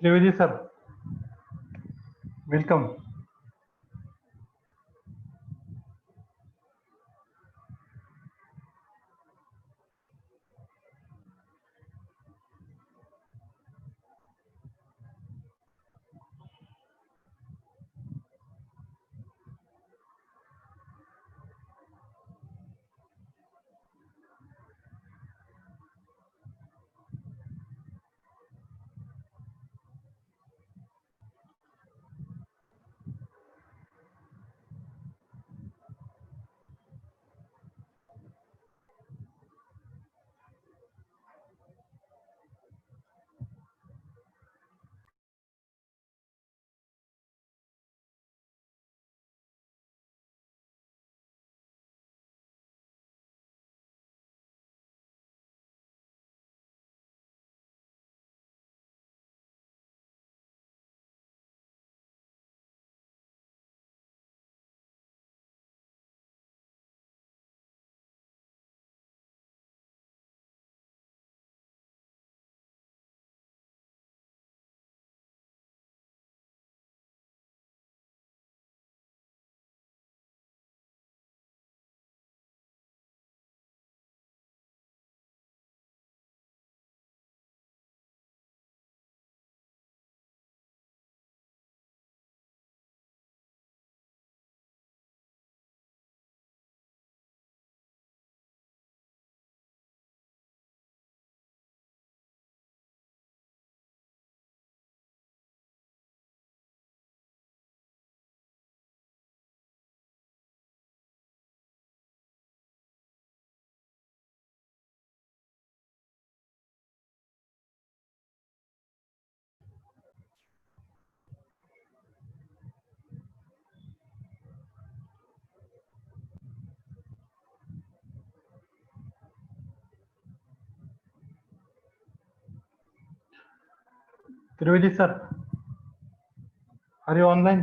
Trivedi sir, welcome. Trivedi sir, are you online?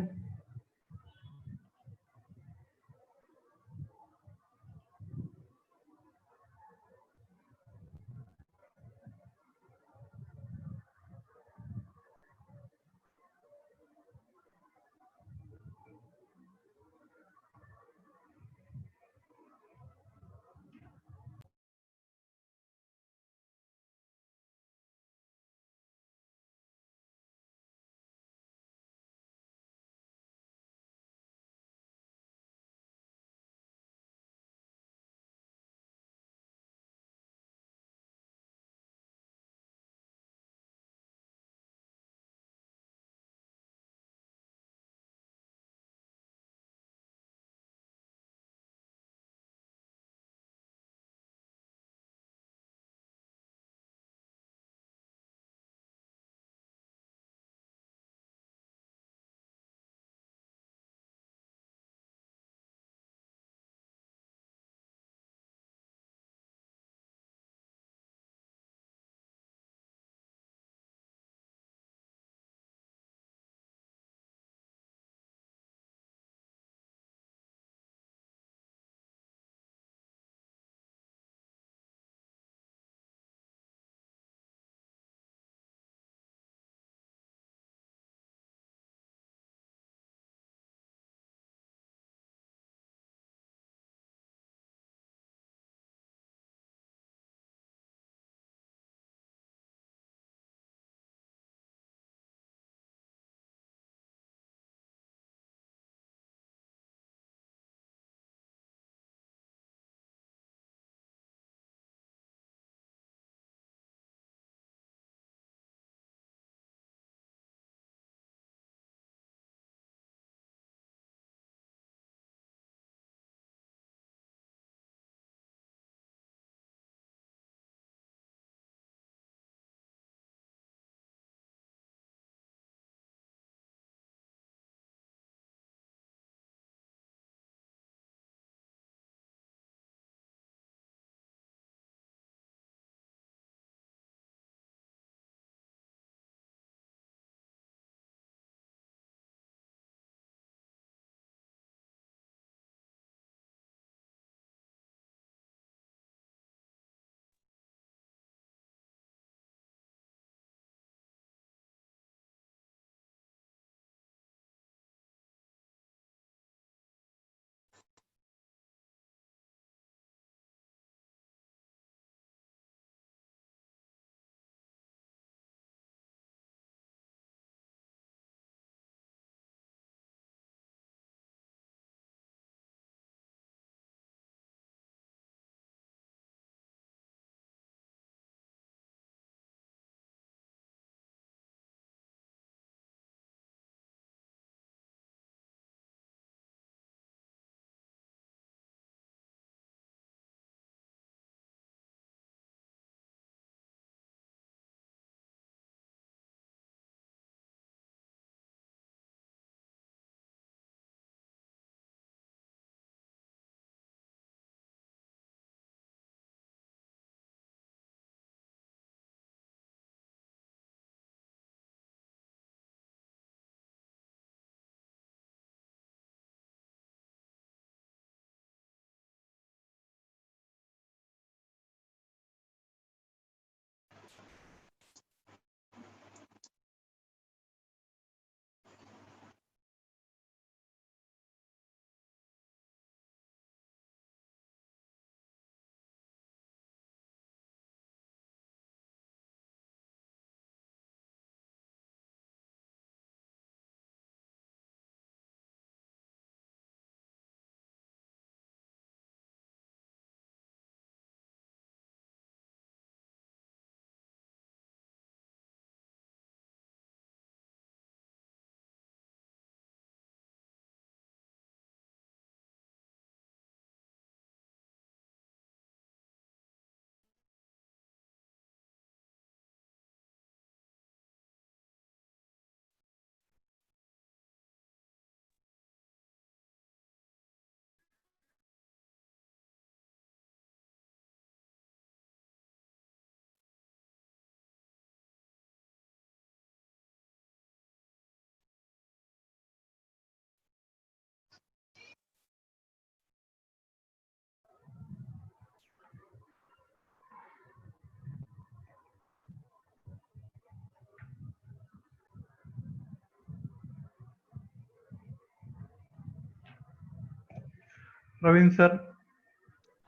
Praveen sir,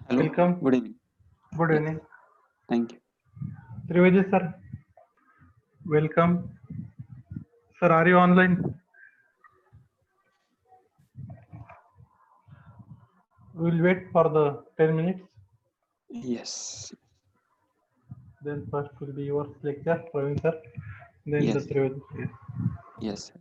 Hello. welcome. Good evening. Good Yes. evening. Thank you. Trivedi sir, welcome. Sir, are you online? We'll wait for the 10 minutes. Yes. Then first will be your lecture, Praveen sir. Then Yes. the Trivedi sir. Yes.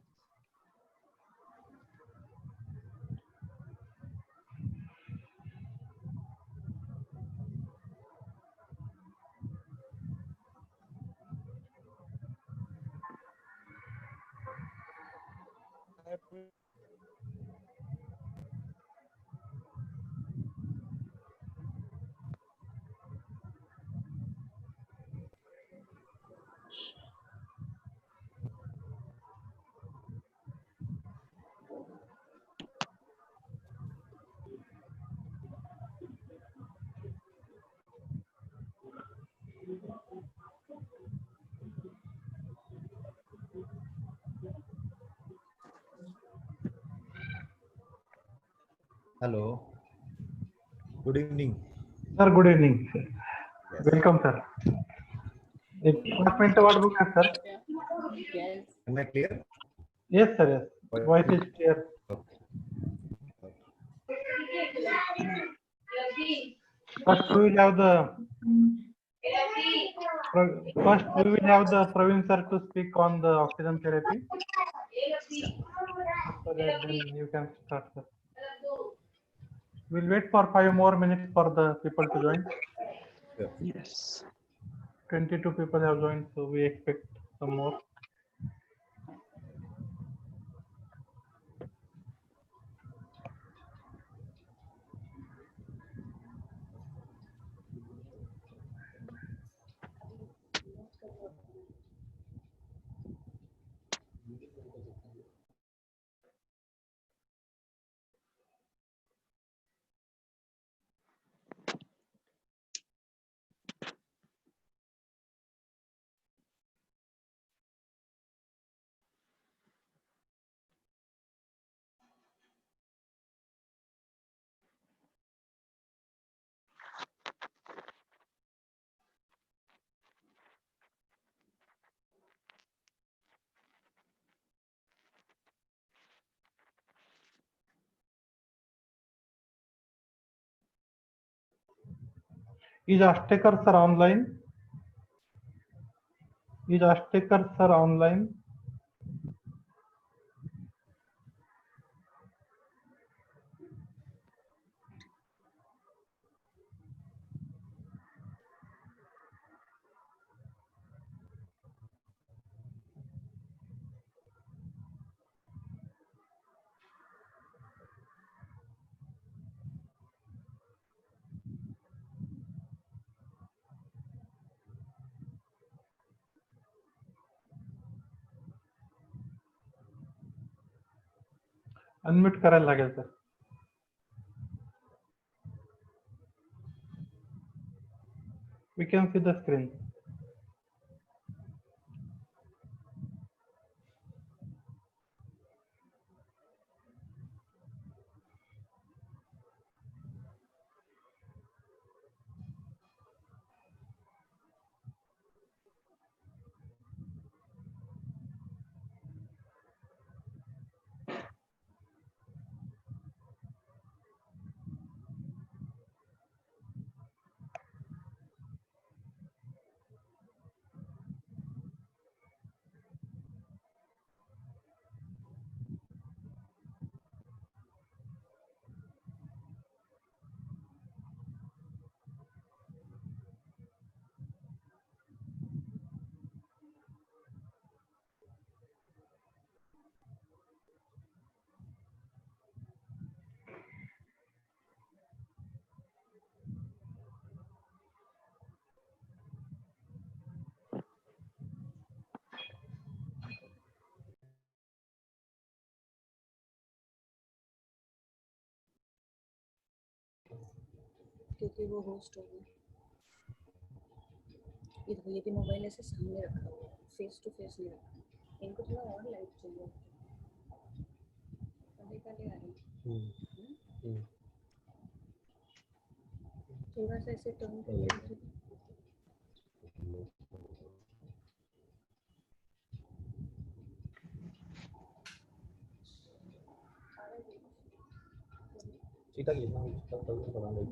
Hello. Good evening. Sir, good evening. Sir. Yes. Welcome, sir. एक 5 minute वाट बघा sir. Am I clear? Yes, sir. Yes. Voice is clear. First we will have the Praveen sir to speak on the oxygen therapy. After that, then you can start, sir. We'll wait for 5 more minutes for the people to join. Sure. Yes. 22 people have joined, so we expect some more. Is Ashtekar sir online? Is Ashtekar sir online? Unmute करायला लागेल sir. We can see the screen. क्योंकि वो host हो गया. ये भी mobile ऐसे सामने रखा हुआ है, फेस टू फेस नहीं रखा. इनको थोड़ा और लाइट चाहिए. पहले आ रही है. थोड़ा सा ऐसे टर्न करके सीधा ये ना उसका तभी पता नहीं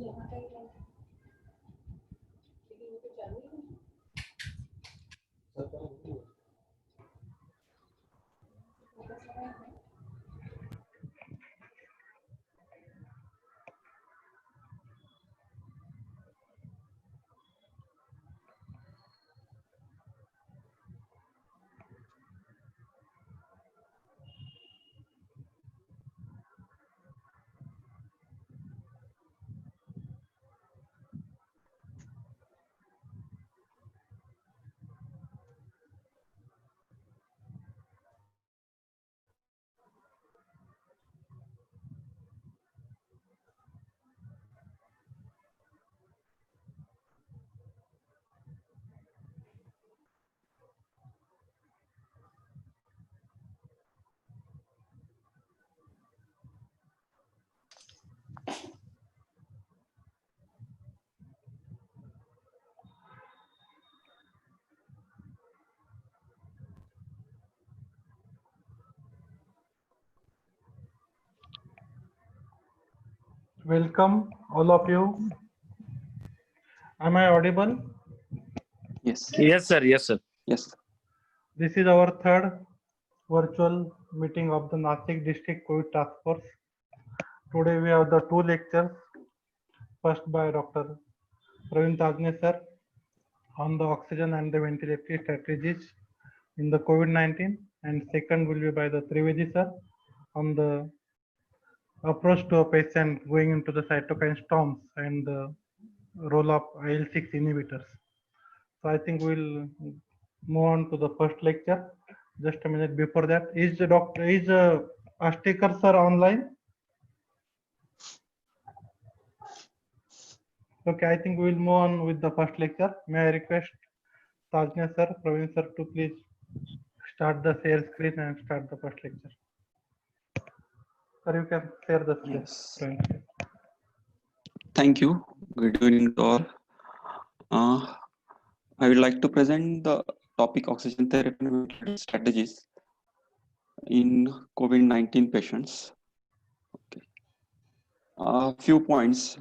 Welcome, all of you. Am I audible? Yes. Yes, sir. Yes, sir. Yes. This is our third virtual meeting of the Nashik District COVID Task Force. Today we have the two lectures. First by Dr. Praveen Tajne sir on the oxygen and the ventilatory strategies in the COVID-19, and second will be by the Trivedi sir on the approach to a patient going into the cytokine storms and the role of IL-6 inhibitors. So I think we'll move on to the first lecture. Just a minute before that, is Ashtekar sir online? Okay, I think we'll move on with the first lecture. May I request Tajne sir, Praveen sir to please start the share screen and start the first lecture. Sir, you can share the screen. Yes. Praveen sir. Thank you. Good evening to all. I would like to present the topic oxygen therapy and ventilation strategies in COVID-19 patients. Okay. A few points.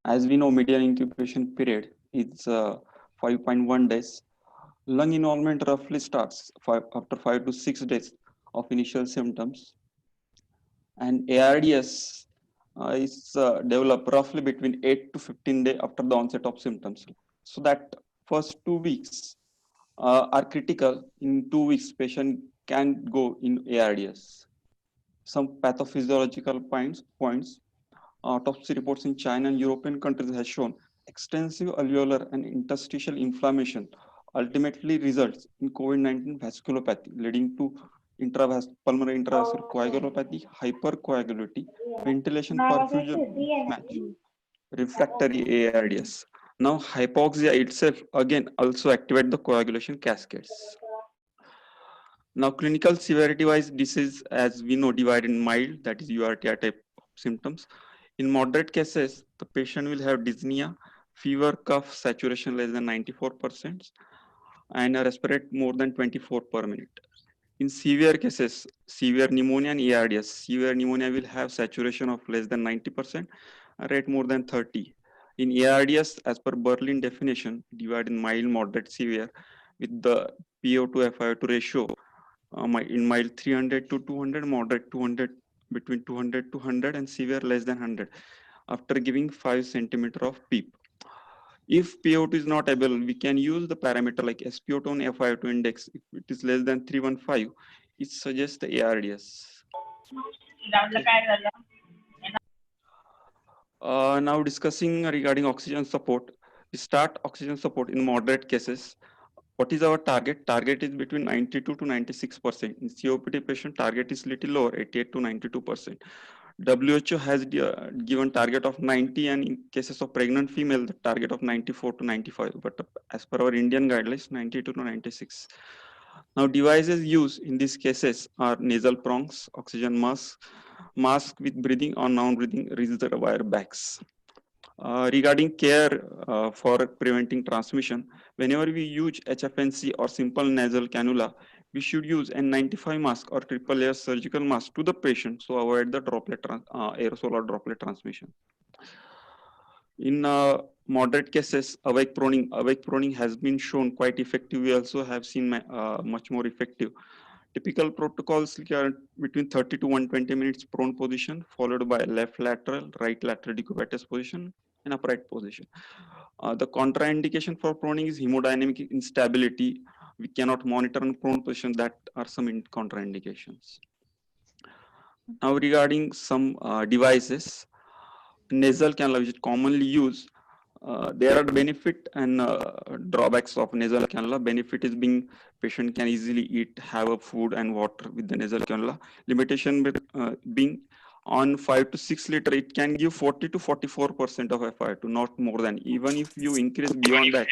As we know, median incubation period is 5.1 days. Lung involvement roughly starts after 5 to 6 days of initial symptoms. And ARDS is developed roughly between 8 to 15 days after the onset of symptoms. So that first 2 weeks are critical. In 2 weeks, patient can go in ARDS. Some pathophysiological points. Autopsy reports in China and European countries has shown extensive alveolar and interstitial inflammation ultimately results in COVID-19 vasculopathy, leading to pulmonary intravascular coagulopathy, hypercoagulability, ventilation perfusion mismatch, refractory ARDS. Now, hypoxia itself again also activate the coagulation cascades. Now, clinical severity-wise, disease, as we know, divided in mild, that is URTI type of symptoms. In moderate cases, the patient will have dyspnea, fever, cough, saturation less than 94%, and a respirate more than 24 per minute. In severe cases, severe pneumonia and ARDS, severe pneumonia will have saturation of less than 90%, a rate more than 30. In ARDS, as per Berlin definition, divided in mild, moderate, severe, with the PO2 FiO2 ratio, in mild 300 to 200, moderate 200, between 200 to 100, and severe less than 100, after giving 5 centimeter of PEEP. If PO2 is not able, we can use the parameter like SpO2 and FiO2 index. If it is less than 315, it suggests the ARDS. Now discussing regarding oxygen support. We start oxygen support in moderate cases. What is our target? Target is between 92 to 96%. In COPD patient, target is little lower, 88 to 92%. WHO has given target of 90, and in cases of pregnant female, the target of 94 to 95. But as per our Indian guidelines, 92 to 96. Now, devices used in these cases are nasal prongs, oxygen mask with breathing or non-breathing reservoir bags. Regarding care for preventing transmission, whenever we use HFNC or simple nasal cannula, we should use N95 mask or triple layer surgical mask to the patient, so avoid the aerosol or droplet transmission. In moderate cases, awake proning has been shown quite effective. We also have seen much more effective. Typical protocols are between 30 to 120 minutes prone position, followed by left lateral, right lateral decubitus position, and upright position. The contraindication for proning is hemodynamic instability. We cannot monitor in prone position. That are some contraindications. Now, regarding some devices, nasal cannula, which is commonly used, there are benefit and drawbacks of nasal cannula. Benefit is being patient can easily eat, have a food and water with the nasal cannula. Limitation being on 5 to 6 liter, it can give 40 to 44% of FiO2, not more than. Even if you increase beyond that,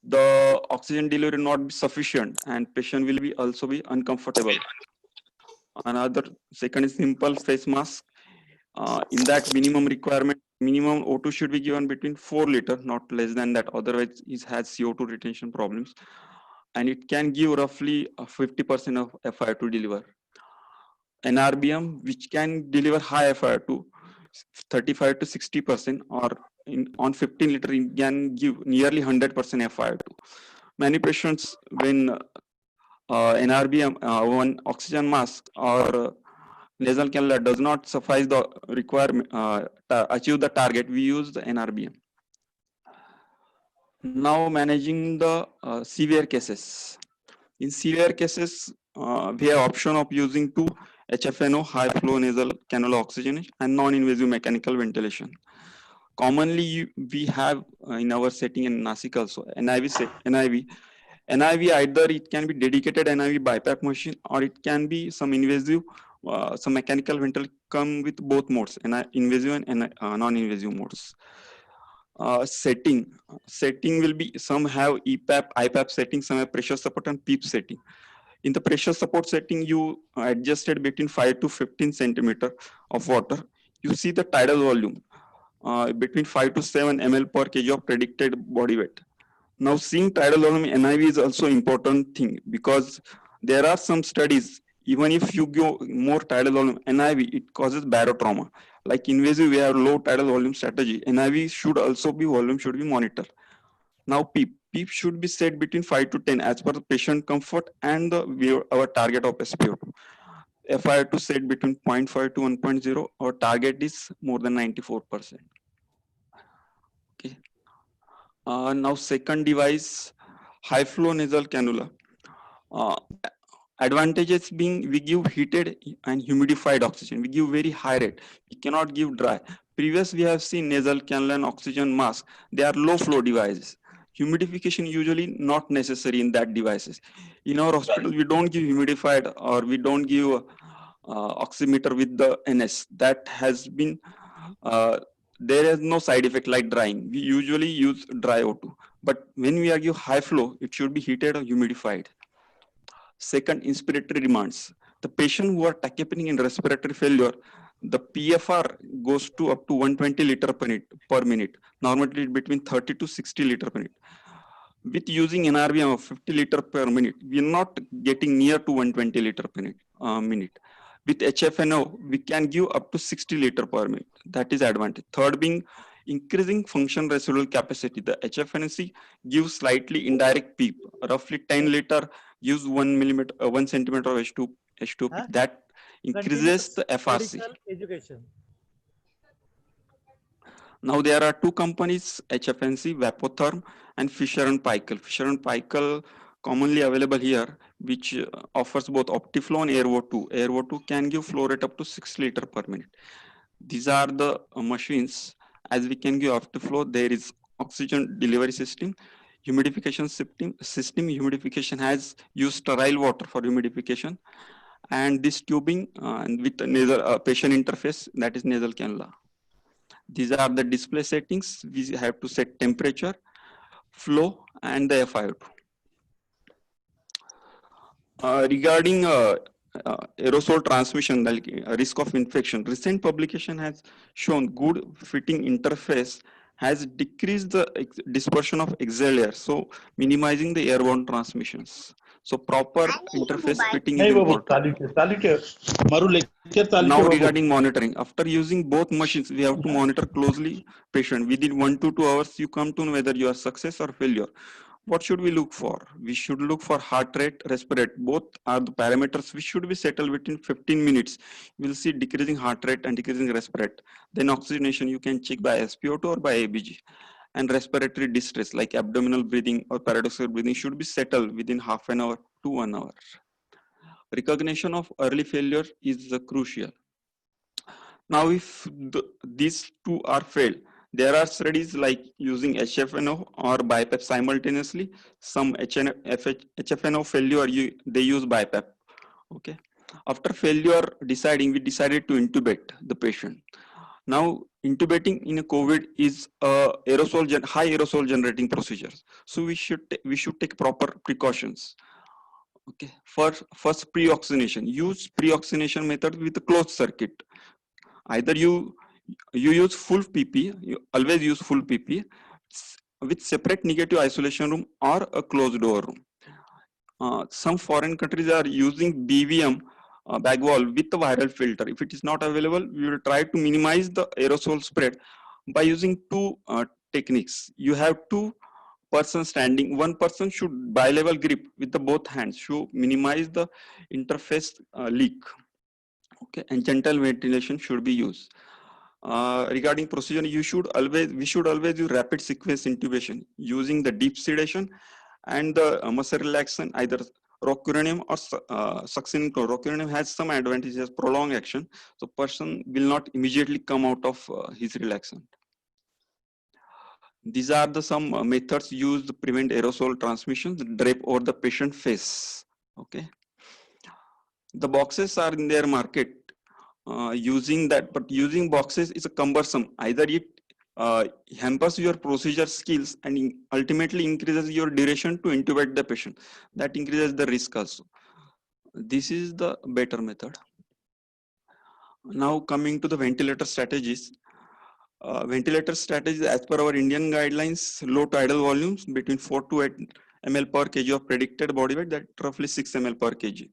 the oxygen delivery will not be sufficient and patient will be also be uncomfortable. Another second is simple face mask. In that minimum requirement, minimum O2 should be given between 4 liter, not less than that. Otherwise, it has CO2 retention problems. And it can give roughly 50% of FiO2 deliver. NRBM, which can deliver high FiO2, 35 to 60%, or on 15 liter, it can give nearly 100% FiO2. Many patients, when NRBM, one oxygen mask or nasal cannula does not suffice the requirement achieve the target, we use the NRBM. Now, managing the severe cases. In severe cases, we have option of using two HFNO, high flow nasal cannula oxygenation, and non-invasive mechanical ventilation. Commonly, we have in our setting in Nasik also NIV. NIV, either it can be dedicated NIV BiPAP machine, or it can be some invasive, some mechanical ventilation come with both modes, invasive and non-invasive modes. Setting will be, some have EPAP, IPAP setting, some have pressure support and PEEP setting. In the pressure support setting, you adjusted between 5 to 15 centimeter of water. You see the tidal volume between 5 to 7 ml per kg of predicted body weight. Now, seeing tidal volume NIV is also important thing, because there are some studies, even if you go more tidal volume NIV, it causes barotrauma. Like invasive, we have low tidal volume strategy. NIV should also be, volume should be monitored. Now, PEEP should be set between 5 to 10 as per the patient comfort and our target of SpO2. FiO2 set between 0.5 to 1.0, our target is more than 94%. Okay. Now, second device, high flow nasal cannula. Advantages being, we give heated and humidified oxygen. We give very high rate. We cannot give dry. Previous, we have seen nasal cannula and oxygen mask. They are low flow devices. Humidification usually not necessary in that devices. In our hospital, we don't give humidified, or we don't give oximeter with the NS. That has been, there is no side effect like drying. We usually use dry O2. But when we give high flow, it should be heated or humidified. Second, inspiratory demands. The patient who are tachypneic and respiratory failure, the PFR goes to up to 120 liter per minute. Normally between 30 to 60 liter per minute. With using NRBM of 50 liter per minute, we are not getting near to 120 liter per minute. With HFNO, we can give up to 60 liter per minute. That is advantage. Third being increasing function residual capacity. The HFNC gives slightly indirect PEEP. Roughly 10 liter gives 1 centimeter of H2. That increases the FRC. Education. Now there are two companies, HFNC, Vapotherm, and Fisher and Paykel. Fisher and Paykel commonly available here, which offers both Optiflow and Airvo2. Airvo2 can give flow rate up to 6 liter per minute. These are the machines. As we can give Optiflow, there is oxygen delivery system, humidification system. Humidification has used sterile water for humidification, and this tubing with nasal patient interface, that is nasal cannula. These are the display settings. We have to set temperature, flow, and the FiO2. Regarding aerosol transmission, like risk of infection. Recent publication has shown good fitting interface has decreased the dispersion of exhaled air, so minimizing the airborne transmissions. So proper interface fitting is नहीं बाबू important. चालू के मारू lecture चालू के Now Babu regarding monitoring, after using both machines, we have to monitor closely patient. Within 1 to 2 hours, you come to know whether you are success or failure. What should we look for? We should look for heart rate, respirate. Both are the parameters which should be settled within 15 minutes. You will see decreasing heart rate and decreasing respirate. Then oxygenation you can check by SpO2 or by ABG. And respiratory distress like abdominal breathing or paradoxical breathing should be settled within half an hour to 1 hour. Recognition of early failure is crucial. Now, if these two are failed, there are studies like using HFNO or BiPAP simultaneously. Some HFNO failure, they use BiPAP. Okay. After failure, we decided to intubate the patient. Now, intubating in a COVID is a high aerosol generating procedure. So we should take proper precautions. Okay. First pre-oxygenation. Use pre-oxygenation method with a closed circuit. Either you use full PP, you always use full PP with separate negative isolation room or a closed door room. Some foreign countries are using BVM bag wall with a viral filter. If it is not available, we will try to minimize the aerosol spread by using two techniques. You have two persons standing. One person should bi-level grip with the both hands to minimize the interface leak. Okay, and gentle ventilation should be used. Regarding procedure, we should always use rapid sequence intubation using the deep sedation and the muscle relaxation, either rocuronium or succinylcholine. Rocuronium has some advantages, prolonged action, so person will not immediately come out of his relaxant. These are the some methods used to prevent aerosol transmission. Drape over the patient face. Okay, the boxes are in their market. Using that, but using boxes is a cumbersome. Either it hampers your procedure skills and ultimately increases your duration to intubate the patient. That increases the risk also. This is the better method. Now coming to the ventilator strategies. Ventilator strategies as per our Indian guidelines, low tidal volumes between 4 to 8 ml per kg of predicted body weight, that roughly 6 ml per kg.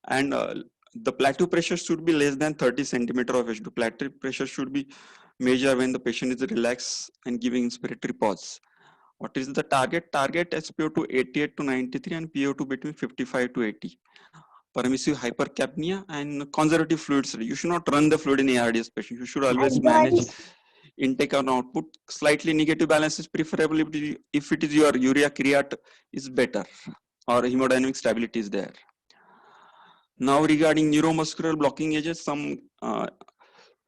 And the plateau pressure should be less than 30 centimeter of H2. Plateau pressure should be measured when the patient is relaxed and giving inspiratory pause. What is the target? Target SpO2 88 to 93 and PO2 between 55 to 80. Permissive hypercapnia and conservative fluids. You should not run the fluid in ARDS patient. You should always manage intake and output. Slightly negative balance is preferable if it is your urea creat is better or hemodynamic stability is there. Now regarding neuromuscular blocking agents,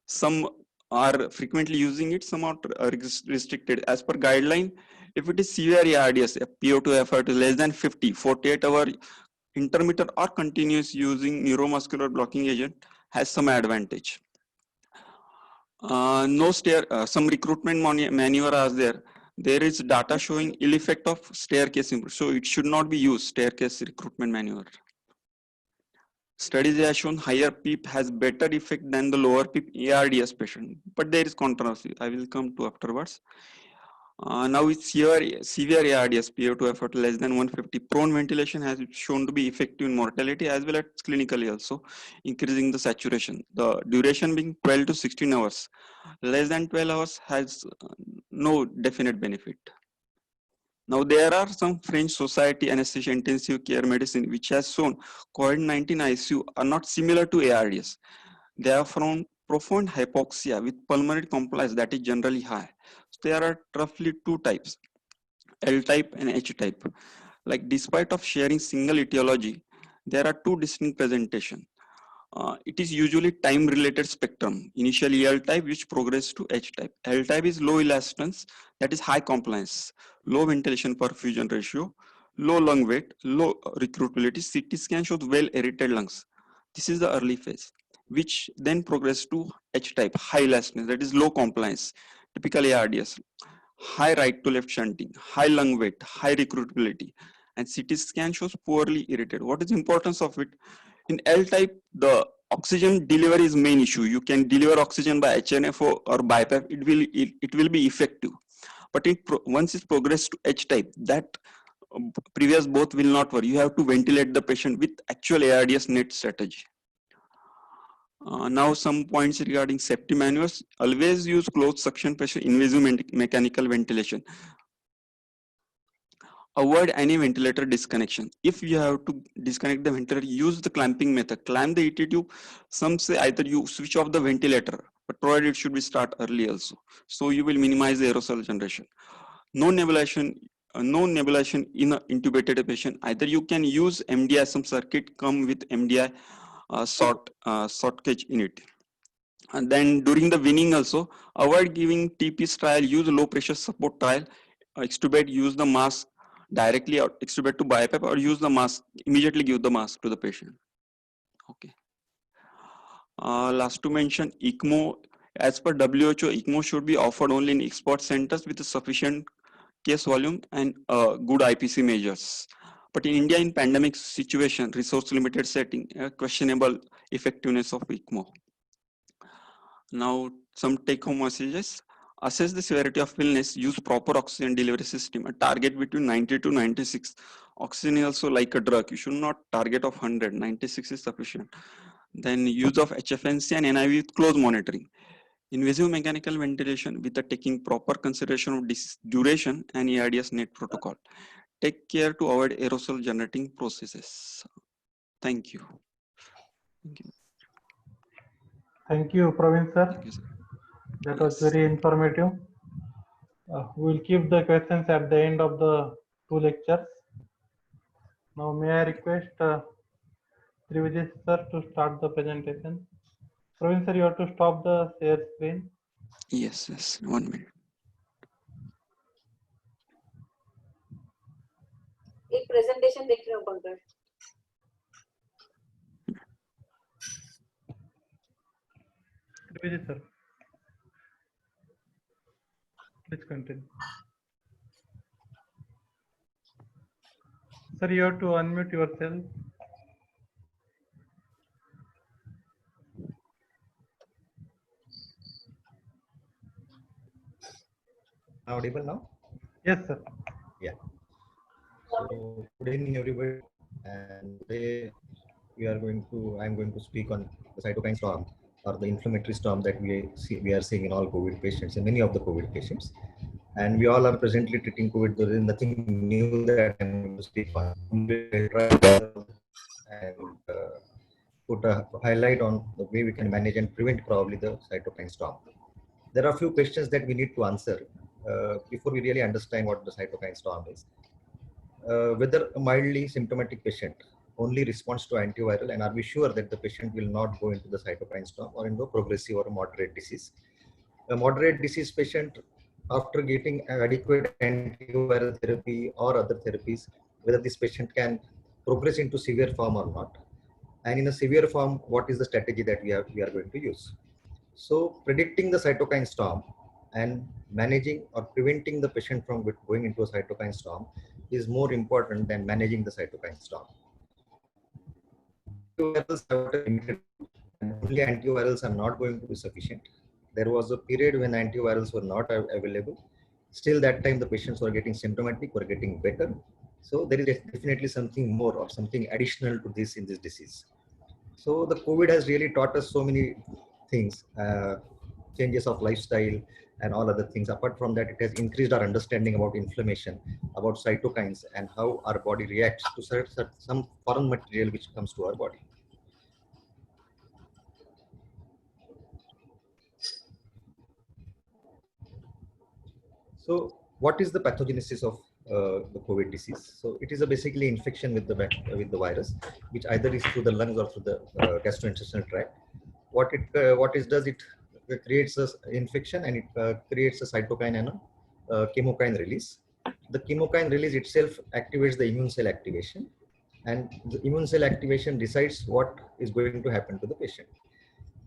some are frequently using it, some are restricted. As per guideline, if it is severe ARDS, PO2 effort is less than 50, 48-hour intermittent or continuous using neuromuscular blocking agent has some advantage. Some recruitment maneuver are there. There is data showing ill effect of staircase improvement, so it should not be used, staircase recruitment maneuver. Studies have shown higher PEEP has better effect than the lower PEEP ARDS patient, but there is controversy. I will come to afterwards. Now with severe ARDS, PO2 effort less than 150, prone ventilation has shown to be effective in mortality as well as clinically also, increasing the saturation. The duration being 12 to 16 hours. Less than 12 hours has no definite benefit. Now there are some French Society Anesthesia Intensive Care Medicine which has shown COVID-19 ICU are not similar to ARDS. They are from profound hypoxia with pulmonary compliance that is generally high. So there are roughly two types, L type and H type. Like despite of sharing single etiology, there are two distinct presentations. It is usually time-related spectrum. Initially L type, which progresses to H type. L type is low elastance, that is high compliance, low ventilation perfusion ratio, low lung weight, low recruitability. CT scan shows well-aerated lungs. This is the early phase, which then progresses to H type, high elastance, that is low compliance, typically ARDS, high right to left shunting, high lung weight, high recruitability, and CT scan shows poorly aerated. What is the importance of it? in L type, the oxygen delivery is main issue. You can deliver oxygen by HNFO or BiPAP. It will be effective. But once it's progressed to H type, that previous both will not work. You have to ventilate the patient with actual ARDS net strategy. Now some points regarding safety manuals. Always use closed suction pressure invasive mechanical ventilation. Avoid any ventilator disconnection. If you have to disconnect the ventilator, use the clamping method. Clamp the ET tube. Some say either you switch off the ventilator, but provided it should be start early also. So you will minimize the aerosol generation. No nebulization in an intubated patient. Either you can use MDI, some circuit come with MDI short cage in it. And then during the weaning also, avoid giving TP trial, use low pressure support trial, extubate, use the mask directly or extubate to BiPAP, or use the mask, immediately give the mask to the patient. Okay. Last to mention, ECMO, as per WHO, ECMO should be offered only in expert centers with a sufficient case volume and good IPC measures. But in India, in pandemic situation, resource limited setting, questionable effectiveness of ECMO. Now, some take-home messages. Assess the severity of illness, use proper oxygen delivery system, a target between 90 to 96. Oxygen is also like a drug. You should not target of 100, 96 is sufficient. Then use of HFNC and NIV with close monitoring. Invasive mechanical ventilation with the taking proper consideration of duration and ARDS net protocol. Take care to avoid aerosol generating processes. Thank you. Thank you. Thank you, Praveen sir. Thank you, sir. That was Yes. very informative. We will keep the questions at the end of the two lectures. Now, may I request Trivijay sir to start the presentation? Praveen sir, you have to stop the share screen. Yes, 1 minute. एक presentation देख रहे हो Pankaj? Trivijay sir, please continue. Sir, you have to unmute yourself. Audible now? Yes, sir. Yeah. So good evening, everybody. And today I'm going to speak on the cytokine storm or the inflammatory storm that we are seeing in all COVID patients, in many of the COVID patients. And we all are presently treating COVID. There is nothing new that I'm going to speak on. And put a highlight on the way we can manage and prevent probably the cytokine storm. There are a few questions that we need to answer before we really understand what the cytokine storm is. Whether a mildly symptomatic patient only responds to antiviral, and are we sure that the patient will not go into the cytokine storm or into progressive or moderate disease? A moderate disease patient, after getting adequate antiviral therapy or other therapies, whether this patient can progress into severe form or not. And in a severe form, what is the strategy that we are going to use? So predicting the cytokine storm and managing or preventing the patient from going into a cytokine storm is more important than managing the cytokine storm. Antivirals have a limited, and only antivirals are not going to be sufficient. There was a period when antivirals were not available. Still, that time the patients were getting symptomatic, were getting better. So there is definitely something more or something additional to this in this disease. So the COVID has really taught us so many things, changes of lifestyle and all other things. Apart from that, it has increased our understanding about inflammation, about cytokines, and how our body reacts to some foreign material which comes to our body. So what is the pathogenesis of the COVID disease? So it is basically infection with the virus, which either is through the lungs or through the gastrointestinal tract. What it does, it creates an infection, and it creates a cytokine and a chemokine release. The chemokine release itself activates the immune cell activation, and the immune cell activation decides what is going to happen to the patient.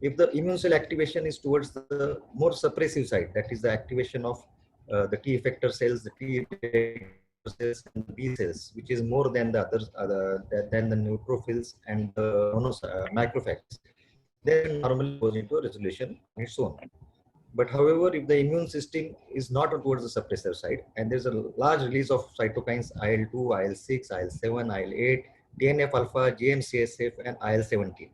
If the immune cell activation is towards the more suppressive side, that is the activation of the T effector cells, the T cells and the B cells, which is more than the others, than the neutrophils and the macrophages, then normally goes into a resolution on its own. But however, if the immune system is not towards the suppressor side, and there's a large release of cytokines IL-2, IL-6, IL-7, IL-8, TNF-alpha, GM-CSF, and IL-17.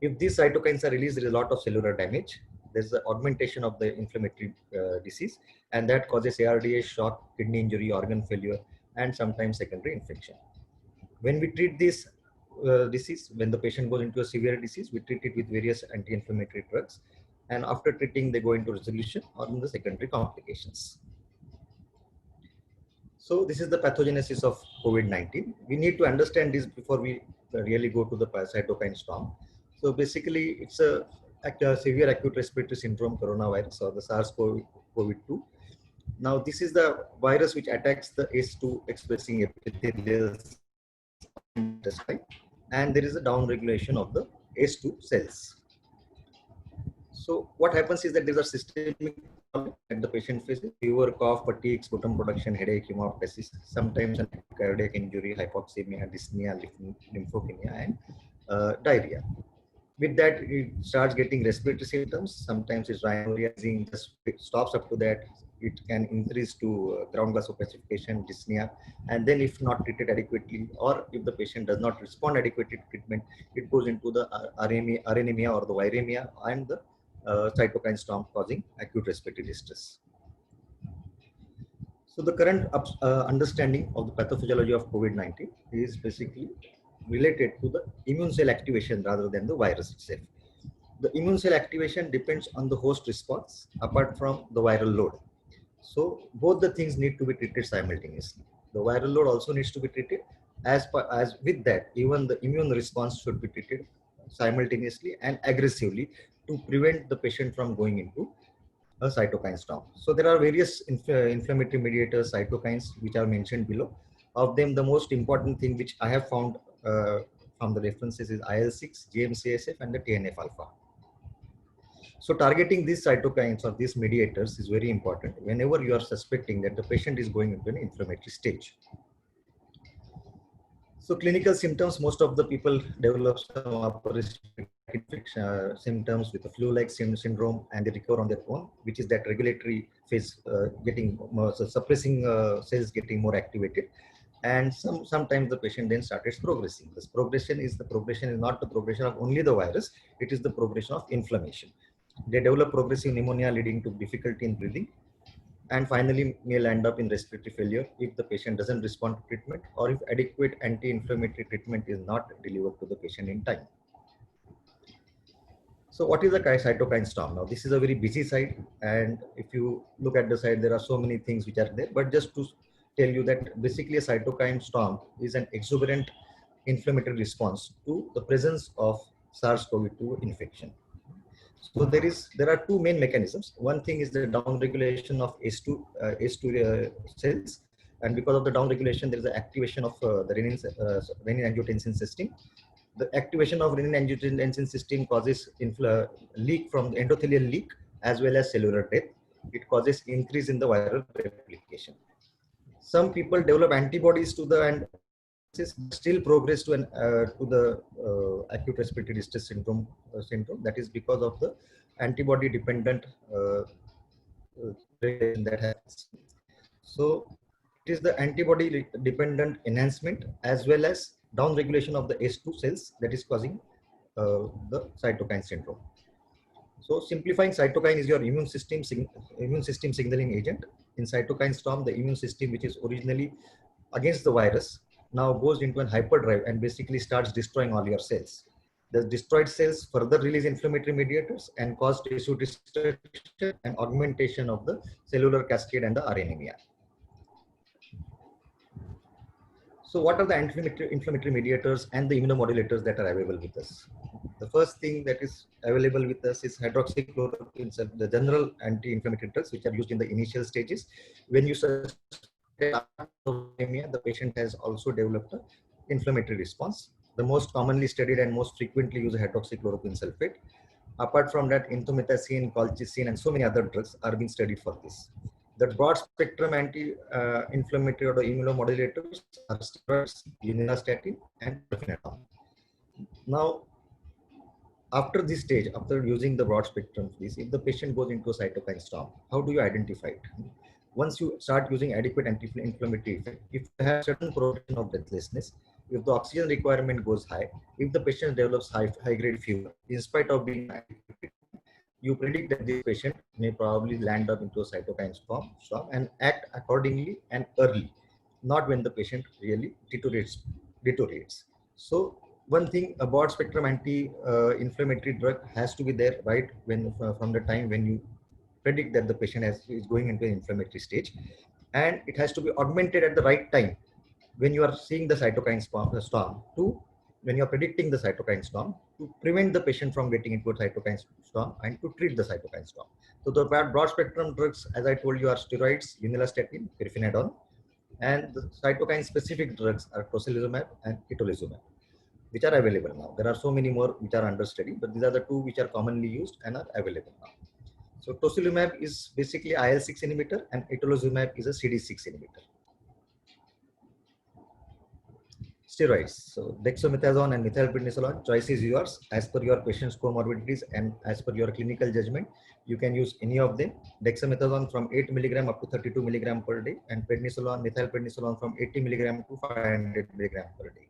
If these cytokines are released, there is a lot of cellular damage. There's the augmentation of the inflammatory disease, and that causes ARDS, shock, kidney injury, organ failure, and sometimes secondary infection. When we treat this disease, when the patient goes into a severe disease, we treat it with various anti-inflammatory drugs. And after treating, they go into resolution or in the secondary complications. So this is the pathogenesis of COVID-19. We need to understand this before we really go to the cytokine storm. So basically, it's a severe acute respiratory syndrome coronavirus, or the SARS-CoV-2. Now, this is the virus which attacks the ACE2 expressing epithelial cells, and there is a downregulation of the ACE2 cells. So what happens is that there's a systemic problem that the patient faces: fever, cough, fatigue, sputum production, headache, hemoptysis, sometimes a cardiac injury, hypoxemia, dyspnea, lymphopenia, and diarrhea. With that, it starts getting respiratory symptoms. Sometimes it's rhinorrhea, just stops up to that. It can increase to ground glass opacification, dyspnea, and then if not treated adequately, or if the patient does not respond adequately to treatment, it goes into the anemia or the viremia and the cytokine storm causing acute respiratory distress. So the current understanding of the pathophysiology of COVID-19 is basically related to the immune cell activation rather than the virus itself. The immune cell activation depends on the host response apart from the viral load. So both the things need to be treated simultaneously. The viral load also needs to be treated. As with that, even the immune response should be treated simultaneously and aggressively to prevent the patient from going into a cytokine storm. So there are various inflammatory mediators, cytokines, which are mentioned below. Of them, the most important thing which I have found from the references is IL-6, GM-CSF, and the TNF-alpha. So targeting these cytokines or these mediators is very important whenever you are suspecting that the patient is going into an inflammatory stage. So clinical symptoms, most of the people develop some upper respiratory infection symptoms with a flu-like syndrome, and they recover on their own, which is that regulatory phase getting more, so suppressing cells getting more activated. And sometimes the patient then starts progressing. This progression is not the progression of only the virus, it is the progression of inflammation. They develop progressive pneumonia leading to difficulty in breathing, and finally may land up in respiratory failure if the patient doesn't respond to treatment, or if adequate anti-inflammatory treatment is not delivered to the patient in time. So what is the cytokine storm? Now this is a very busy site, and if you look at the site, there are so many things which are there, but just to tell you that basically a cytokine storm is an exuberant inflammatory response to the presence of SARS-CoV-2 infection. So there are two main mechanisms. One thing is the downregulation of ACE2 cells, and because of the downregulation, there is the activation of the renin-angiotensin system. The activation of renin-angiotensin system causes leak from the endothelial leak as well as cellular death. It causes increase in the viral replication. Some people develop antibodies to the and still progress to the acute respiratory distress syndrome. That is because of the antibody dependent that happens. So it is the antibody dependent enhancement as well as down regulation of the ACE2 cells that is causing the cytokine syndrome. So simplifying, cytokine is your immune system signaling agent. In cytokine storm, the immune system, which is originally against the virus, now goes into an hyperdrive and basically starts destroying all your cells. The destroyed cells further release inflammatory mediators and cause tissue destruction and augmentation of the cellular cascade and the anemia. So what are the inflammatory mediators and the immunomodulators that are available with us? The first thing that is available with us is hydroxychloroquine, the general anti-inflammatory drugs which are used in the initial stages. When you suspect anemia, the patient has also developed an inflammatory response. The most commonly studied and most frequently used hydroxychloroquine sulfate. Apart from that, indomethacin, colchicine, and so many other drugs are being studied for this. The broad spectrum anti-inflammatory or immunomodulators are steroids, unilastatin, and pirfenidone. Now, after this stage, after using the broad spectrum, if the patient goes into a cytokine storm, how do you identify it? Once you start using adequate anti-inflammatory effect, if you have certain proportion of breathlessness, if the oxygen requirement goes high, if the patient develops high-grade fever, in spite of being adequate, you predict that this patient may probably land up into a cytokine storm and act accordingly and early, not when the patient really deteriorates. So one thing, a broad spectrum anti-inflammatory drug has to be there right when from the time when you predict that the patient is going into an inflammatory stage, and it has to be augmented at the right time when you are seeing the cytokine storm to when you are predicting the cytokine storm to prevent the patient from getting into a cytokine storm and to treat the cytokine storm. So the broad spectrum drugs, as I told you, are steroids, unilastatin, pirfenidone, and the cytokine specific drugs are tocilizumab and itolizumab, which are available now. There are so many more which are under study, but these are the two which are commonly used and are available now. So tocilizumab is basically IL-6 inhibitor and itolizumab is a CD6 inhibitor. Steroids. So dexamethasone and methylprednisolone, choice is yours as per your patient's comorbidities and as per your clinical judgment. You can use any of them. Dexamethasone from 8 mg up to 32 mg per day, and prednisolone, methylprednisolone from 80 mg to 500 mg per day.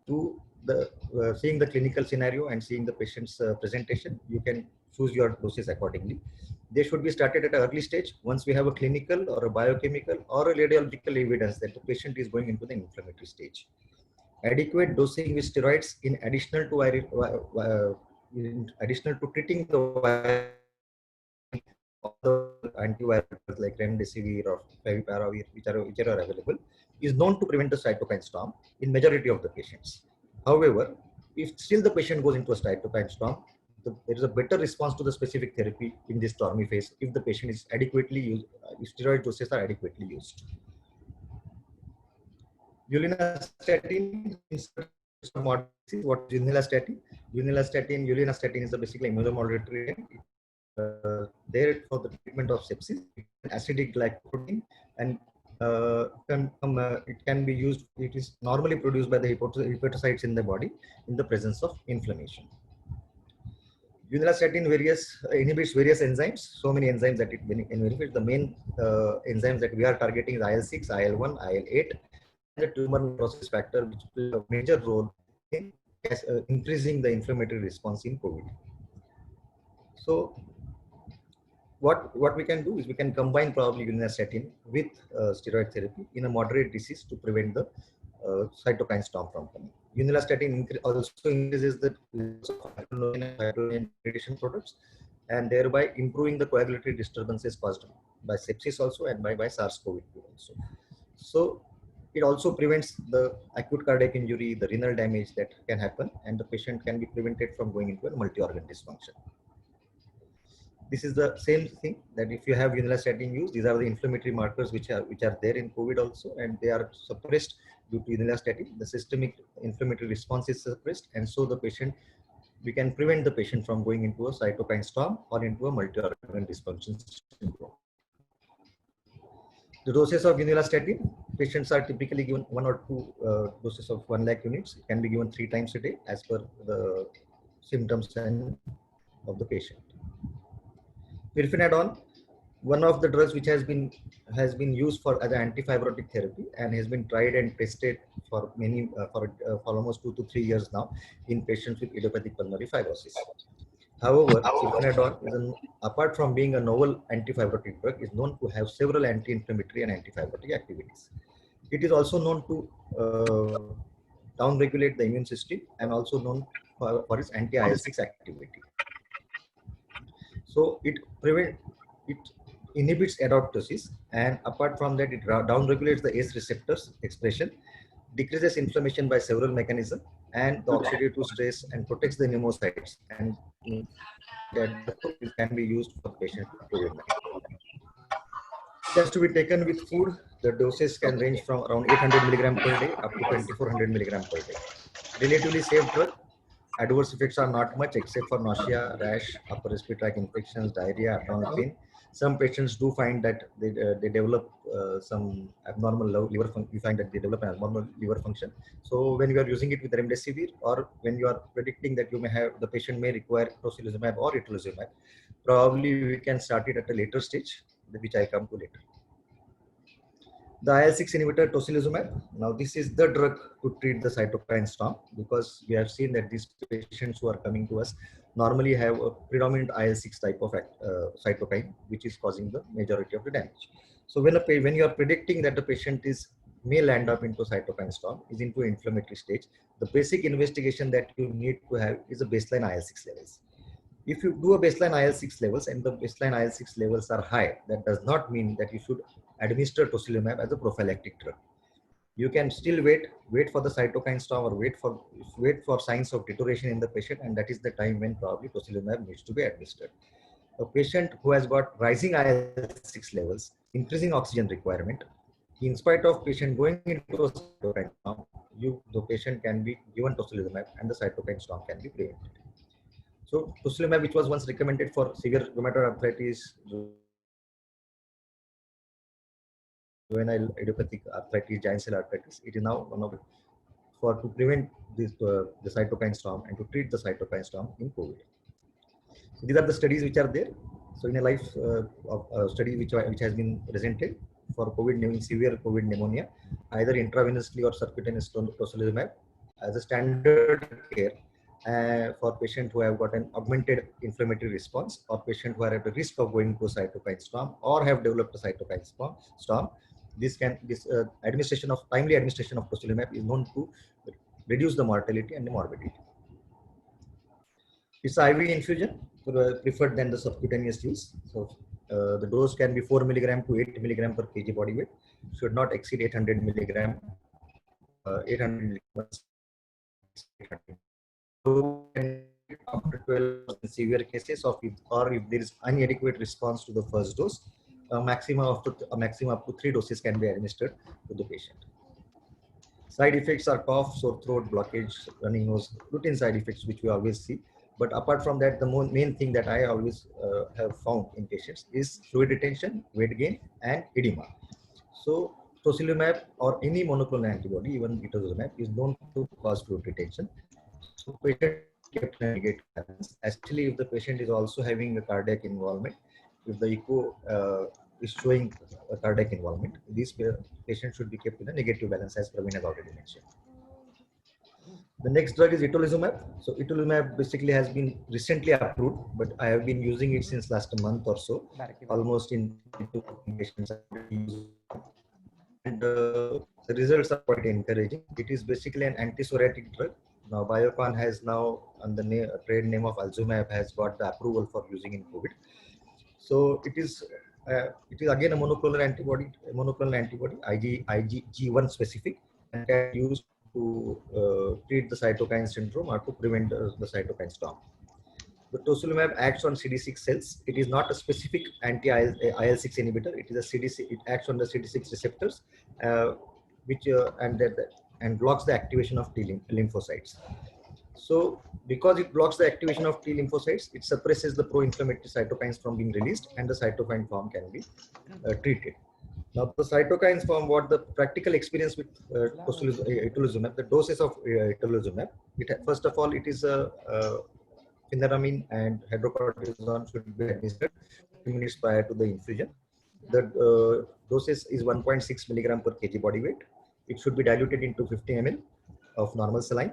To the seeing the clinical scenario and seeing the patient's presentation, you can choose your doses accordingly. They should be started at an early stage once we have a clinical or a biochemical or a radiological evidence that the patient is going into the inflammatory stage. Adequate dosing with steroids in additional to treating the antivirals like remdesivir or favipiravir, which are available, is known to prevent the cytokine storm in majority of the patients. However, if still the patient goes into a cytokine storm, there is a better response to the specific therapy in this stormy phase if the patient is adequately used, if steroid doses are adequately used. Unilastatin is what is unilastatin? Unilastatin is basically immunomodulatory. There for the treatment of sepsis, acidic glycoprotein, and it can be used. It is normally produced by the hepatocytes in the body in the presence of inflammation. Unilastatin inhibits various enzymes, so many enzymes that it benefits. The main enzymes that we are targeting is IL-6, IL-1, IL-8, and the tumor necrosis factor, which plays a major role in increasing the inflammatory response in COVID. So what we can do is we can combine probably unilastatin with steroid therapy in a moderate disease to prevent the cytokine storm from coming. Unilastatin also increases the radiation products and thereby improving the coagulatory disturbances caused by sepsis also and by SARS-CoV-2 also. So it also prevents the acute cardiac injury, the renal damage that can happen, and the patient can be prevented from going into a multi-organ dysfunction. This is the same thing that if you have unilastatin use, these are the inflammatory markers which are there in COVID also, and they are suppressed due to unilastatin. The systemic inflammatory response is suppressed, and so we can prevent the patient from going into a cytokine storm or into a multi-organ dysfunction syndrome. The doses of unilastatin, patients are typically given 1 or 2 doses of 1 lakh units. It can be given 3 times a day as per the symptoms of the patient. Pirfenidone, one of the drugs which has been used as an antifibrotic therapy and has been tried and tested for for almost 2 to 3 years now in patients with idiopathic pulmonary fibrosis. However, pirfenidone, apart from being a novel antifibrotic drug, is known to have several anti-inflammatory and antifibrotic activities. It is also known to downregulate the immune system and also known for its anti-IL-6 activity. So it inhibits apoptosis, and apart from that, it downregulates the ACE receptors expression, decreases inflammation by several mechanisms, and the oxidative stress, and protects the pneumocytes, and that it can be used for patients with COVID-19. It has to be taken with food. The doses can range from around 800 mg per day up to 2400 mg per day. Relatively safe drug. Adverse effects are not much except for nausea, rash, upper respiratory tract infections, diarrhea, abdominal pain. Some patients do find that they develop some abnormal liver function. You find that they develop an abnormal liver function. So when you are using it with remdesivir, or when you are predicting that the patient may require tocilizumab or itolizumab, probably we can start it at a later stage, which I come to later. The IL-6 inhibitor tocilizumab. Now this is the drug to treat the cytokine storm, because we have seen that these patients who are coming to us normally have a predominant IL-6 type of cytokine, which is causing the majority of the damage. So when you are predicting that the patient may land up into cytokine storm, is into inflammatory stage, the basic investigation that you need to have is the baseline IL-6 levels. If you do a baseline IL-6 levels and the baseline IL-6 levels are high, that does not mean that you should administer tocilizumab as a prophylactic drug. You can still wait for the cytokine storm, or wait for signs of deterioration in the patient, and that is the time when probably tocilizumab needs to be administered. A patient who has got rising IL-6 levels, increasing oxygen requirement, in spite of patient going into a cytokine storm, the patient can be given tocilizumab and the cytokine storm can be prevented. So tocilizumab, which was once recommended for severe rheumatoid arthritis, juvenile idiopathic arthritis, giant cell arthritis, it is now one of to prevent this the cytokine storm and to treat the cytokine storm in COVID. So these are the studies which are there. So in a life study which has been presented for COVID, severe COVID pneumonia, either intravenously or subcutaneous tocilizumab as a standard care for patients who have got an augmented inflammatory response, or patients who are at the risk of going to a cytokine storm or have developed a cytokine storm. Timely administration of tocilizumab is known to reduce the mortality and the morbidity. It's IV infusion preferred than the subcutaneous use. So the dose can be 4 mg to 8 mg per kg body weight. Should not exceed 800 mg. 800 mg. After 12 severe cases or if there is inadequate response to the first dose, a maximum up to 3 doses can be administered to the patient. Side effects are cough, sore throat, blockage, running nose, routine side effects which we always see. But apart from that, the main thing that I always have found in patients is fluid retention, weight gain, and edema. So tocilizumab or any monoclonal antibody, even itolizumab, is known to cause fluid retention. So patient kept in a negative balance. Actually, if the patient is also having a cardiac involvement, if the echo is showing a cardiac involvement, these patients should be kept in a negative balance, as Praveen has already mentioned. The next drug is itolizumab. So itolizumab basically has been recently approved, but I have been using it since last month or so, almost in 2 patients. And the results are quite encouraging. It is basically an antipsoriatic drug. Now Biocon has now, under the trade name of Alzumab, has got the approval for using in COVID. So it is again a monoclonal antibody, IgG1 specific, and can be used to treat the cytokine syndrome or to prevent the cytokine storm. The tocilizumab acts on CD6 cells. It is not a specific anti-IL-6 inhibitor. It is a CD6. It acts on the CD6 receptors, and blocks the activation of T lymphocytes. So because it blocks the activation of T lymphocytes, it suppresses the pro-inflammatory cytokines from being released, and the cytokine storm can be treated. Now the cytokines form, what the practical experience with itolizumab, the doses of itolizumab, first of all, it is a phenyramine and hydrocortisone should be administered 2 minutes prior to the infusion. The doses is 1.6 milligram per kg body weight. It should be diluted into 50 ml of normal saline.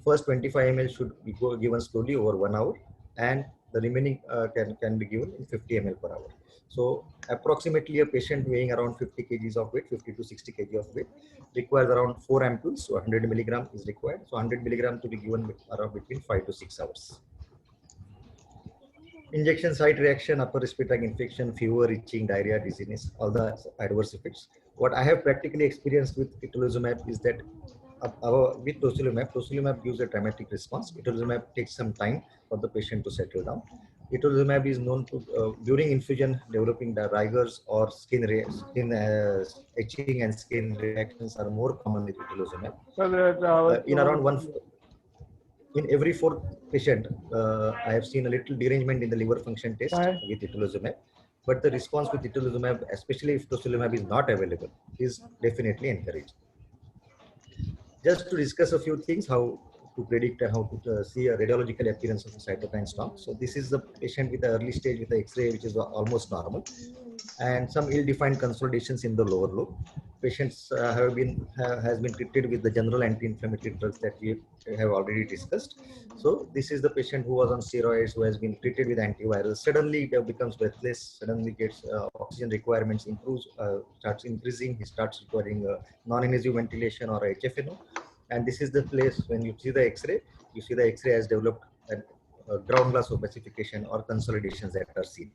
First 25 ml should be given slowly over 1 hour, and the remaining can be given in 50 ml per hour. So approximately a patient weighing around 50 kgs of weight, 50 to 60 kg of weight, requires around 4 ampoules, so 100 milligram is required. So 100 milligram to be given around between 5 to 6 hours. Injection site reaction, upper respiratory infection, fever, itching, diarrhea, dizziness, all the adverse effects. What I have practically experienced with itolizumab is that with tocilizumab gives a dramatic response. Itolizumab takes some time for the patient to settle down. Itolizumab is known to, during infusion, developing the rigors or skin itching and skin reactions are more common with itolizumab. In every 4th patient, I have seen a little derangement in the liver function test with itolizumab. but the response with itolizumab, especially if tocilizumab is not available, is definitely encouraged. Just to discuss a few things, how to predict and how to see a radiological appearance of a cytokine storm. So this is the patient with the early stage with the X-ray, which is almost normal, and some ill-defined consolidations in the lower lobe. Patients has been treated with the general anti-inflammatory drugs that we have already discussed. So this is the patient who was on steroids, who has been treated with antivirals. Suddenly he becomes breathless. Suddenly gets oxygen requirements improves, starts increasing. He starts requiring non-invasive ventilation or HFNO. And this is the place when you see the X-ray, you see the X-ray has developed a ground glass opacification or consolidations that are seen.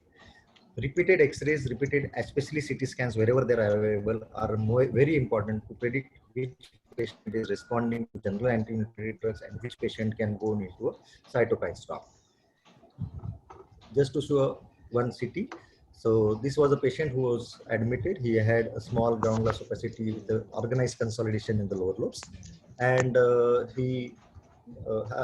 Repeated X-rays, especially CT scans wherever they are available, are very important to predict which patient is responding to general anti-inflammatory drugs and which patient can go into a cytokine storm. Just to show one CT. So this was a patient who was admitted. He had a small ground glass opacity with the organized consolidation in the lower lobes, and he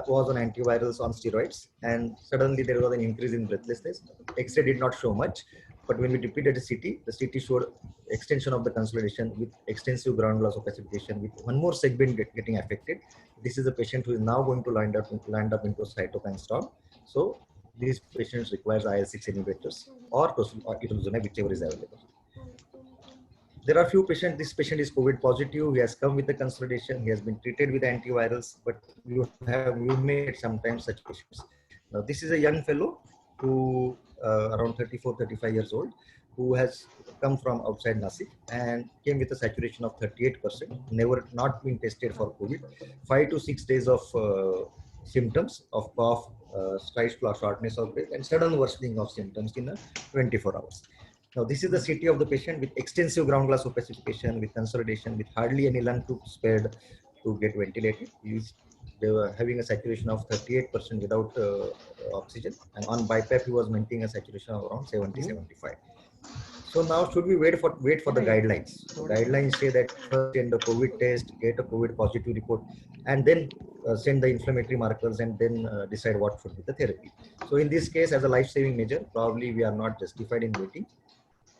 was on antivirals on steroids, and suddenly there was an increase in breathlessness. X-ray did not show much, but when we repeated the CT showed extension of the consolidation with extensive ground glass opacification with one more segment getting affected. This is a patient who is now going to land up into a cytokine storm. So these patients requires IL-6 inhibitors or itolizumab, whichever is available. There are few patients. This patient is COVID positive. He has come with the consolidation. He has been treated with antivirals, but you may get sometimes such patients. Now, this is a young fellow who around 34, 35 years old, who has come from outside Nasik and came with a saturation of 38%, never not been tested for COVID, 5 to 6 days of symptoms of cough, slight shortness of breath, and sudden worsening of symptoms in 24 hours. Now, this is the CT of the patient with extensive ground glass opacification, with consolidation, with hardly any lung tube spared to get ventilated. They were having a saturation of 38% without oxygen, and on BiPAP he was maintaining a saturation of around 70-75. So now, should we wait for the guidelines? The guidelines say that first send the COVID test, get a COVID positive report, and then send the inflammatory markers, and then decide what should be the therapy. So in this case, as a life-saving measure, probably we are not justified in waiting.